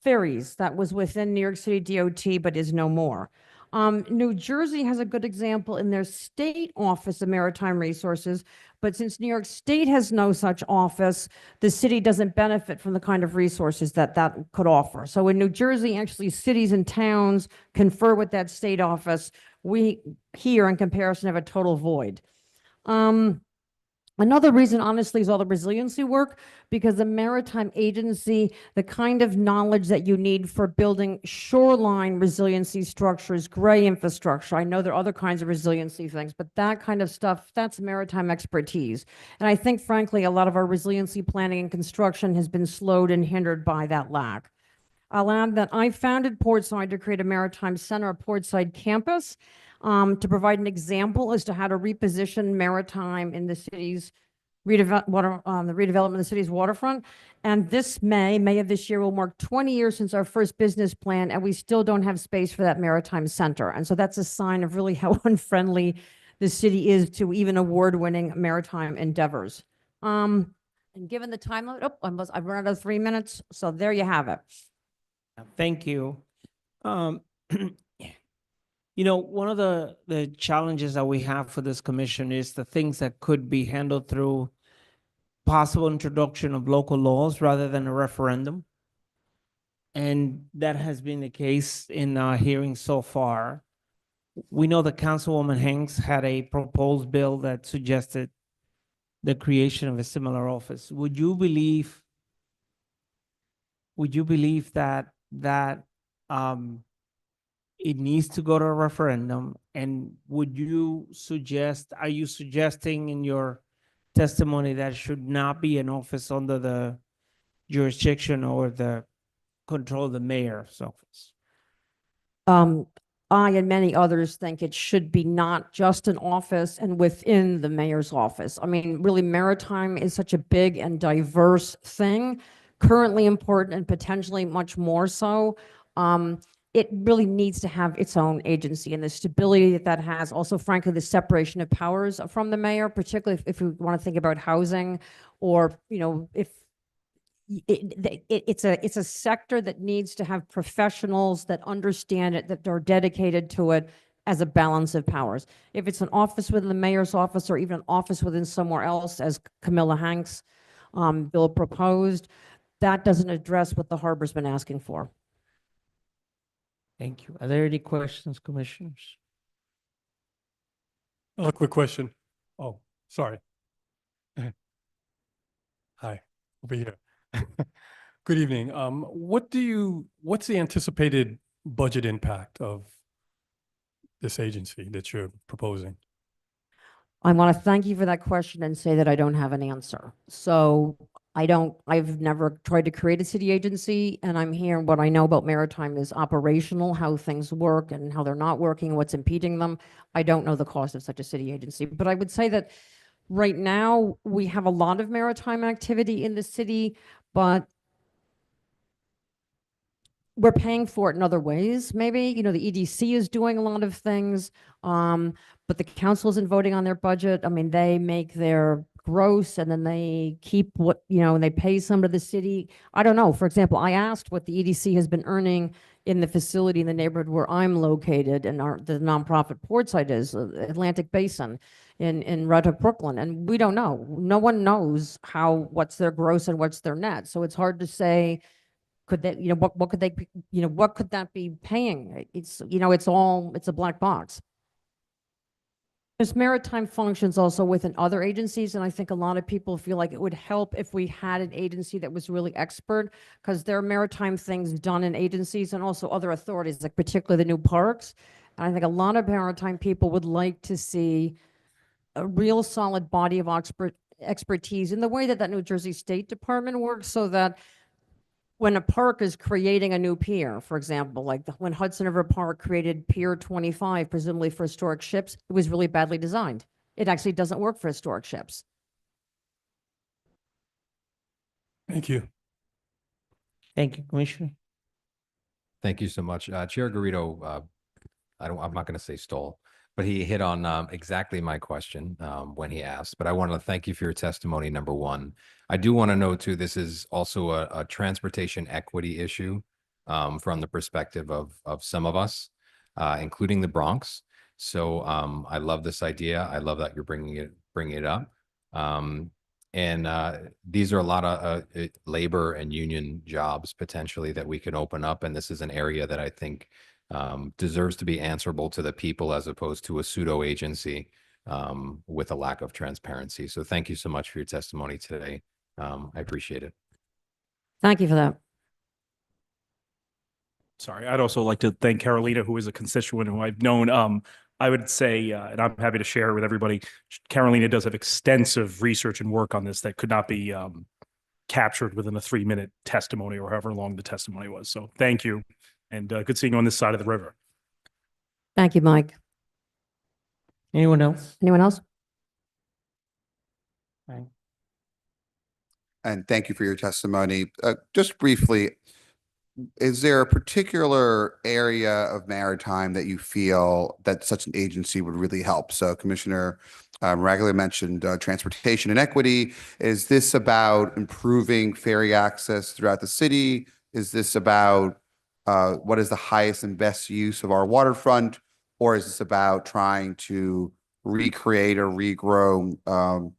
Ferries. That was within New York City DOT, but is no more. New Jersey has a good example in their state office of maritime resources, but since New York State has no such office, the city doesn't benefit from the kind of resources that that could offer. So in New Jersey, actually cities and towns confer with that state office. We here in comparison have a total void. Another reason, honestly, is all the resiliency work, because the maritime agency, the kind of knowledge that you need for building shoreline resiliency structures, gray infrastructure. I know there are other kinds of resiliency things, but that kind of stuff, that's maritime expertise. And I think, frankly, a lot of our resiliency planning and construction has been slowed and hindered by that lack. I'll add that I founded Portside to create a maritime center, a Portside campus, to provide an example as to how to reposition maritime in the city's the redevelopment of the city's waterfront. And this May of this year will mark 20 years since our first business plan, and we still don't have space for that maritime center. And so that's a sign of really how unfriendly the city is to even award-winning maritime endeavors. And given the time limit, I've run out of 3 minutes, so there you have it. Thank you. You know, one of the challenges that we have for this commission is the things that could be handled through possible introduction of local laws rather than a referendum. And that has been the case in our hearings so far. We know that Councilwoman Hanks had a proposed bill that suggested the creation of a similar office. Would you believe that it needs to go to a referendum? And would you suggest, are you suggesting in your testimony that it should not be an office under the jurisdiction or the control of the mayor's office? I and many others think it should be not just an office and within the mayor's office. I mean, really, maritime is such a big and diverse thing, currently important and potentially much more so. It really needs to have its own agency, and the stability that that has. Also, frankly, the separation of powers from the mayor, particularly if we want to think about housing, or, you know, if it's a sector that needs to have professionals that understand it, that are dedicated to it as a balance of powers. If it's an office within the mayor's office or even an office within somewhere else, as Camilla Hanks' bill proposed, that doesn't address what the harbor's been asking for. Thank you. Are there any questions, commissioners? A quick question. Oh, sorry. Hi, over here. Good evening. What's the anticipated budget impact of this agency that you're proposing? I want to thank you for that question and say that I don't have an answer. So I've never tried to create a city agency, and I'm here. What I know about maritime is operational, how things work and how they're not working, what's impeding them. I don't know the cost of such a city agency, but I would say that right now we have a lot of maritime activity in the city, but we're paying for it in other ways, maybe, the EDC is doing a lot of things. But the council isn't voting on their budget. I mean, they make their gross and then they keep what, and they pay some to the city. I don't know. For example, I asked what the EDC has been earning in the facility in the neighborhood where I'm located and the nonprofit Portside is, Atlantic Basin in Red Hook, Brooklyn. And we don't know. No one knows what's their gross and what's their net. So it's hard to say, could they, what could they, what could that be paying? It's, it's a black box. There's maritime functions also within other agencies, and I think a lot of people feel like it would help if we had an agency that was really expert, because there are maritime things done in agencies and also other authorities, like particularly the new parks. And I think a lot of maritime people would like to see a real solid body of expertise in the way that New Jersey State Department works, so that when a park is creating a new pier, for example, like when Hudson River Park created Pier 25, presumably for historic ships, it was really badly designed. It actually doesn't work for historic ships. Thank you. Thank you, Commissioner. Thank you so much. Chair Garrido, I'm not going to say stole, but he hit on exactly my question when he asked. But I want to thank you for your testimony, number one. I do want to note, too, this is also a transportation equity issue from the perspective of some of us, including the Bronx. So I love this idea. I love that you're bringing it up. And these are a lot of labor and union jobs potentially that we can open up. And this is an area that I think deserves to be answerable to the people as opposed to a pseudo agency with a lack of transparency. So thank you so much for your testimony today. I appreciate it. Thank you for that. Sorry, I'd also like to thank Carolina, who is a constituent who I've known. I would say, and I'm happy to share with everybody, Carolina does have extensive research and work on this that could not be captured within a 3-minute testimony or however long the testimony was. So thank you. And good seeing you on this side of the river. Thank you, Mike. Anyone else? Anyone else? Right. And thank you for your testimony. Just briefly, is there a particular area of maritime that you feel that such an agency would really help? So Commissioner Ragley mentioned transportation and equity. Is this about improving ferry access throughout the city? Is this about what is the highest and best use of our waterfront? Or is this about trying to recreate or regrow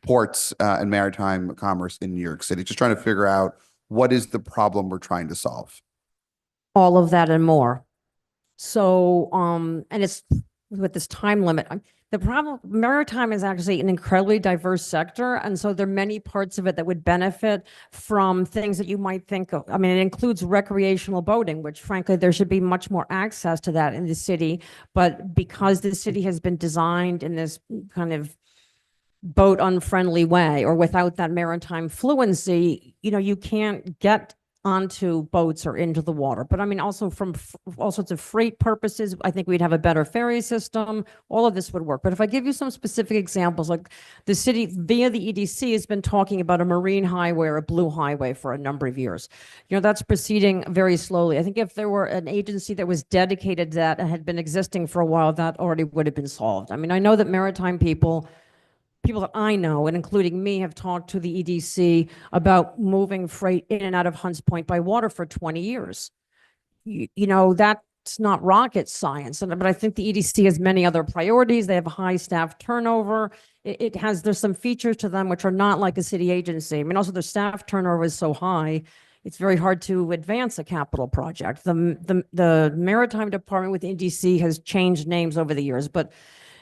ports and maritime commerce in New York City? Just trying to figure out what is the problem we're trying to solve. All of that and more. So, and it's with this time limit. The problem, maritime is actually an incredibly diverse sector. And so there are many parts of it that would benefit from things that you might think of. I mean, it includes recreational boating, which frankly, there should be much more access to that in the city. But because the city has been designed in this kind of boat unfriendly way, or without that maritime fluency, you can't get onto boats or into the water. But I mean, also from all sorts of freight purposes, I think we'd have a better ferry system. All of this would work. But if I give you some specific examples, like the city via the EDC has been talking about a marine highway or a blue highway for a number of years. That's proceeding very slowly. I think if there were an agency that was dedicated to that and had been existing for a while, that already would have been solved. I mean, I know that maritime people that I know, and including me, have talked to the EDC about moving freight in and out of Hunts Point by water for 20 years. That's not rocket science. But I think the EDC has many other priorities. They have high staff turnover. There's some features to them which are not like a city agency. I mean, also their staff turnover is so high, it's very hard to advance a capital project. The Maritime Department with EDC has changed names over the years, but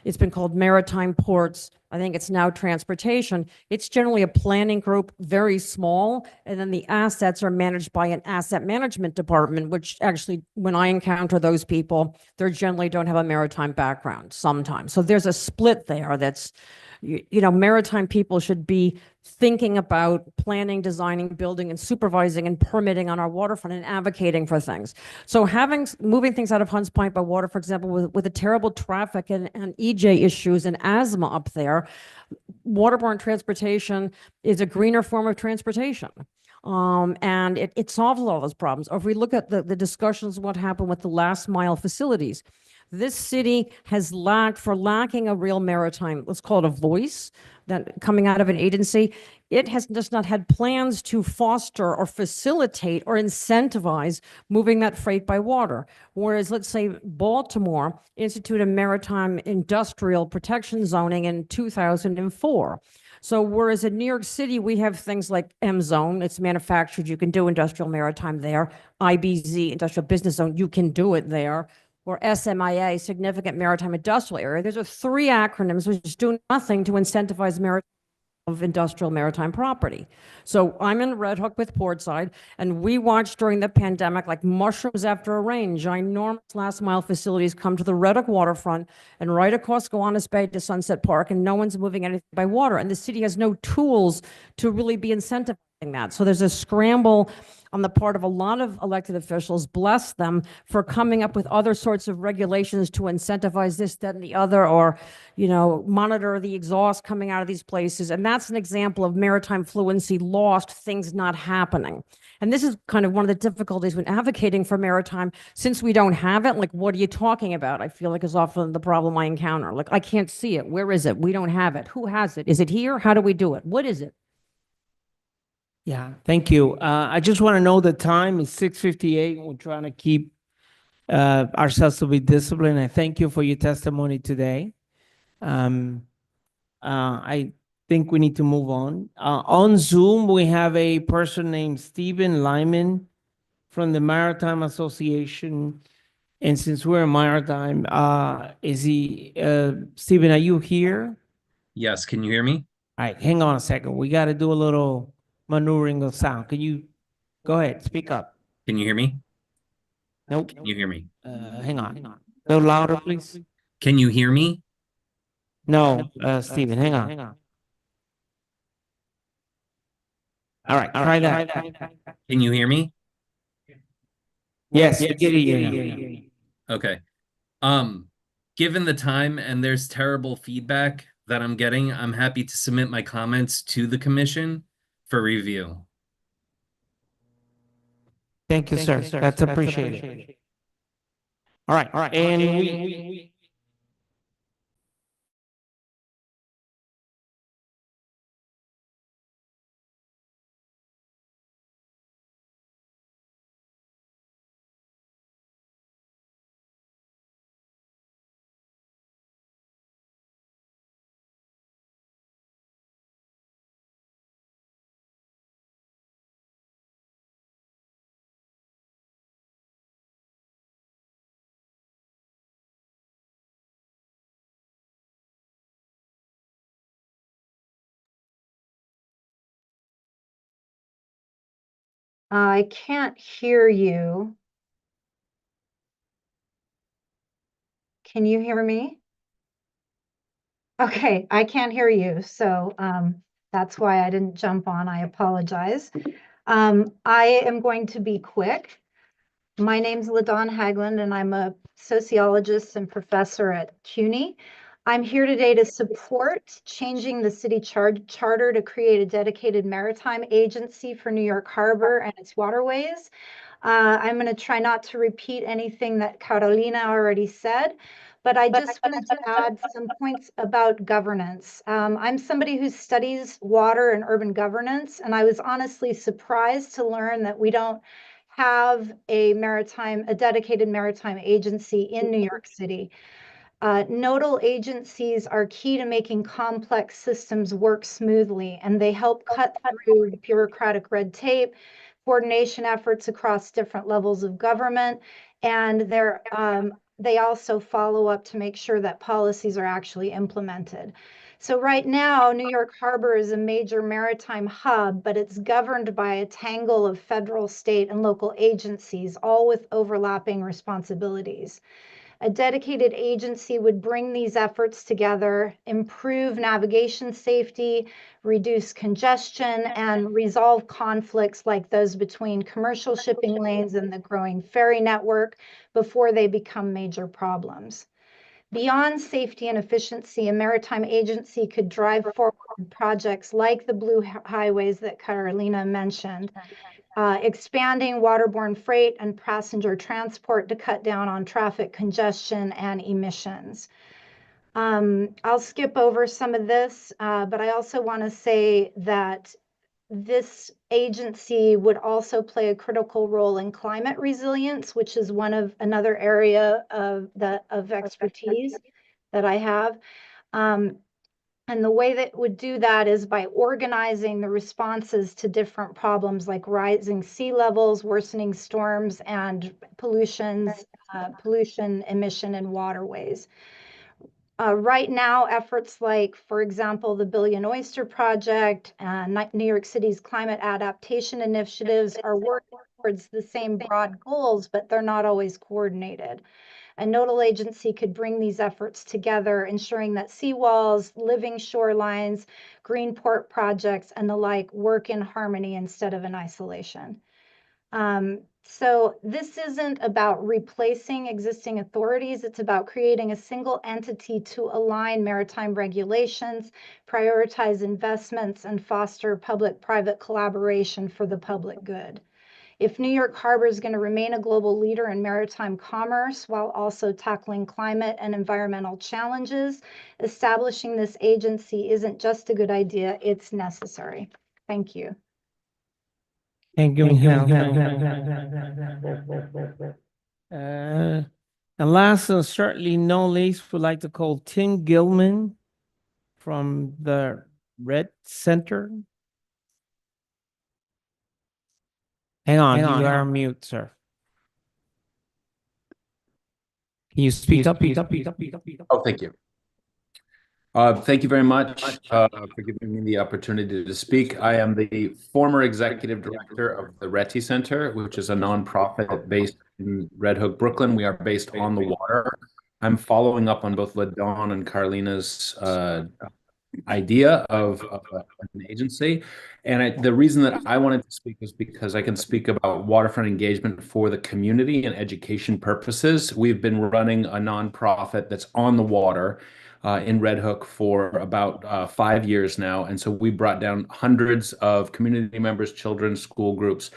it's been called Maritime Ports. I think it's now Transportation. It's generally a planning group, very small, and then the assets are managed by an asset management department, which actually, when I encounter those people, they generally don't have a maritime background sometimes. So there's a split there that's, maritime people should be thinking about planning, designing, building, and supervising and permitting on our waterfront and advocating for things. So moving things out of Hunts Point by water, for example, with the terrible traffic and EJ issues and asthma up there, waterborne transportation is a greener form of transportation. And it solves all those problems. Or if we look at the discussions, what happened with the last mile facilities, this city has lacking a real maritime, let's call it a voice, that coming out of an agency, it has just not had plans to foster or facilitate or incentivize moving that freight by water. Whereas, let's say Baltimore instituted a maritime industrial protection zoning in 2004. So whereas in New York City, we have things like M Zone, it's manufactured, you can do industrial maritime there. IBZ, industrial business zone, you can do it there. Or SMIA, significant maritime industrial area. Those are three acronyms which do nothing to incentivize industrial maritime property. So I'm in Red Hook with Portside, and we watched during the pandemic like mushrooms after a rain, ginormous last mile facilities come to the Red Hook waterfront and right across Gowanus Bay to Sunset Park, and no one's moving anything by water. And the city has no tools to really be incentivizing that. So there's a scramble on the part of a lot of elected officials, bless them, for coming up with other sorts of regulations to incentivize this, that, and the other, or, monitor the exhaust coming out of these places. And that's an example of maritime fluency lost, things not happening. And this is kind of one of the difficulties when advocating for maritime, since we don't have it, like, what are you talking about? I feel like is often the problem I encounter. Like, I can't see it. Where is it? We don't have it. Who has it? Is it here? How do we do it? What is it? Yeah, thank you. I just want to know the time. It's 6:58. We're trying to keep ourselves to be disciplined. I thank you for your testimony today. I think we need to move on. On Zoom, we have a person named Stephen Lyman from the Maritime Association. And since we're in maritime, Stephen, are you here? Yes, can you hear me? All right, hang on a second. We got to do a little maneuvering of sound. Can you go ahead, speak up? Can you hear me? Nope. Can you hear me? Hang on. A little louder, please. Can you hear me? No, Stephen, hang on. All right, try that. Can you hear me? Yes, we get it. Okay. Given the time and there's terrible feedback that I'm getting, I'm happy to submit my comments to the commission for review. Thank you, sir. That's appreciated. All right. And we I can't hear you. Can you hear me? Okay, I can't hear you, so that's why I didn't jump on. I apologize. I am going to be quick. My name's LaDawn Haglund, and I'm a sociologist and professor at CUNY. I'm here today to support changing the city charter to create a dedicated maritime agency for New York Harbor and its waterways. I'm going to try not to repeat anything that Carolina already said, but I just wanted to add some points about governance. I'm somebody who studies water and urban governance, and I was honestly surprised to learn that we don't have a dedicated maritime agency in New York City. Nodal agencies are key to making complex systems work smoothly, and they help cut through bureaucratic red tape, coordination efforts across different levels of government, and they also follow up to make sure that policies are actually implemented. So right now, New York Harbor is a major maritime hub, but it's governed by a tangle of federal, state, and local agencies, all with overlapping responsibilities. A dedicated agency would bring these efforts together, improve navigation safety, reduce congestion, and resolve conflicts like those between commercial shipping lanes and the growing ferry network before they become major problems. Beyond safety and efficiency, a maritime agency could drive forward projects like the blue highways that Carolina mentioned, expanding waterborne freight and passenger transport to cut down on traffic congestion and emissions. I'll skip over some of this, but I also want to say that this agency would also play a critical role in climate resilience, which is another area of expertise that I have. And the way that it would do that is by organizing the responses to different problems like rising sea levels, worsening storms, and pollution, emission, and waterways. Right now, efforts like, for example, the Billion Oyster Project and New York City's climate adaptation initiatives are working towards the same broad goals, but they're not always coordinated. A nodal agency could bring these efforts together, ensuring that seawalls, living shorelines, green port projects, and the like work in harmony instead of in isolation. So this isn't about replacing existing authorities. It's about creating a single entity to align maritime regulations, prioritize investments, and foster public-private collaboration for the public good. If New York Harbor is going to remain a global leader in maritime commerce while also tackling climate and environmental challenges, establishing this agency isn't just a good idea, it's necessary. Thank you. Thank you, Michelle. And last and certainly no least, we'd like to call Tim Gilman from the Red Center. Hang on, you are on mute, sir. Can you speak up? Oh, thank you. Thank you very much for giving me the opportunity to speak. I am the former executive director of the Reti Center, which is a nonprofit based in Red Hook, Brooklyn. We are based on the water. I'm following up on both LaDawn and Carolina's idea of an agency. And the reason that I wanted to speak is because I can speak about waterfront engagement for the community and education purposes. We've been running a nonprofit that's on the water in Red Hook for about 5 years now. And so we brought down hundreds of community members, children, school groups,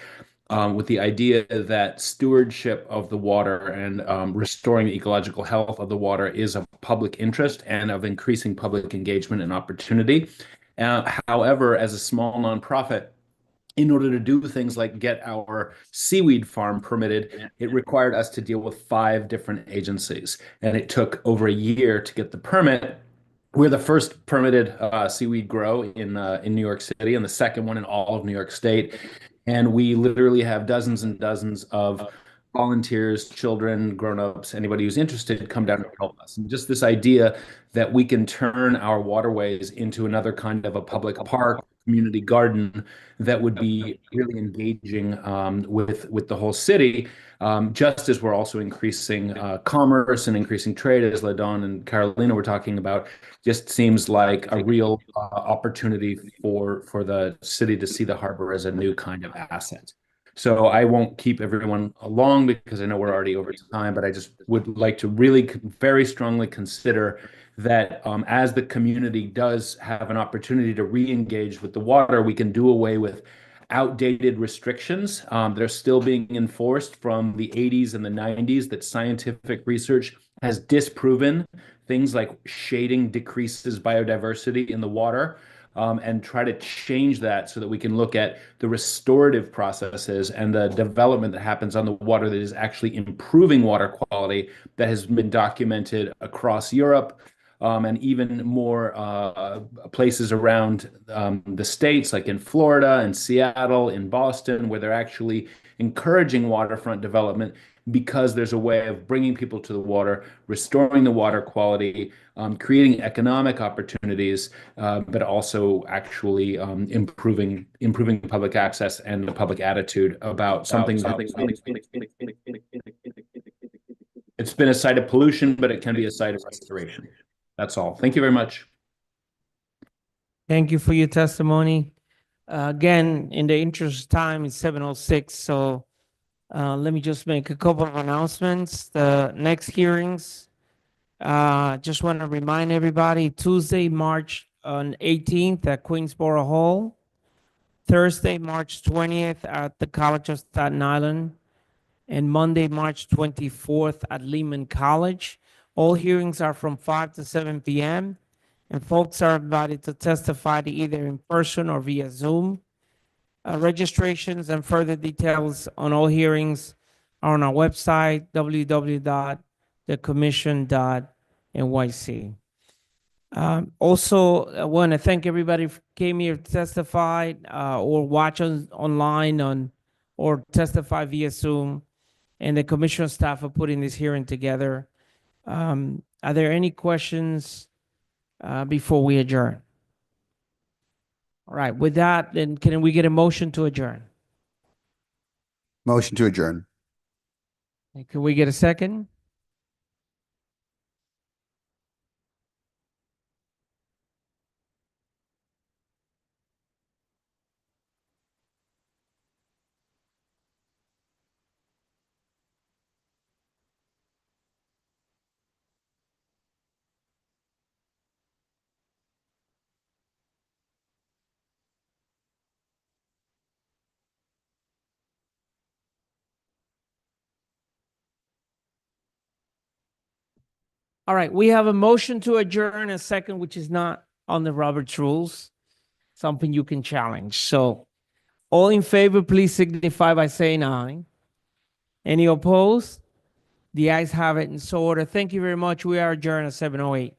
with the idea that stewardship of the water and restoring the ecological health of the water is of public interest and of increasing public engagement and opportunity. However, as a small nonprofit, in order to do things like get our seaweed farm permitted, it required us to deal with 5 different agencies. And it took over a year to get the permit. We're the first permitted seaweed grow in New York City and the second one in all of New York State. And we literally have dozens and dozens of volunteers, children, grown-ups, anybody who's interested, come down and help us. And just this idea that we can turn our waterways into another kind of a public park, community garden that would be really engaging with the whole city, just as we're also increasing commerce and increasing trade, as LaDawn and Carolina were talking about. Just seems like a real opportunity for the city to see the harbor as a new kind of asset. So I won't keep everyone long because I know we're already over time, but I just would like to really very strongly consider that as the community does have an opportunity to re-engage with the water, we can do away with outdated restrictions that are still being enforced from the 80s and the 90s, that scientific research has disproven. Things like shading decreases biodiversity in the water. And try to change that so that we can look at the restorative processes and the development that happens on the water that is actually improving water quality, that has been documented across Europe and even more places around the states, like in Florida and Seattle, in Boston, where they're actually encouraging waterfront development because there's a way of bringing people to the water, restoring the water quality, creating economic opportunities, but also actually improving public access and the public attitude about something. It's been a site of pollution, but it can be a site of restoration. That's all. Thank you very much. Thank you for your testimony. Again, in the interest of time, it's 7:06, so let me just make a couple of announcements. The next hearings Just want to remind everybody, Tuesday, March 18th at Queensboro Hall. Thursday, March 20th at the College of Staten Island. And Monday, March 24th at Lehman College. All hearings are from 5 to 7 p.m. And folks are invited to testify either in person or via Zoom. Registrations and further details on all hearings are on our website, www.thecommission.nyc. Also, I want to thank everybody who came here to testify or watch us online or testify via Zoom, and the commission staff for putting this hearing together. Are there any questions before we adjourn? All right, with that, then can we get a motion to adjourn? Motion to adjourn. Can we get a second? All right, we have a motion to adjourn, a second, which is not on the Roberts rules, something you can challenge. So all in favor, please signify by saying aye. Any opposed? The ayes have it and so ordered. Thank you very much. We are adjourned at 7:08.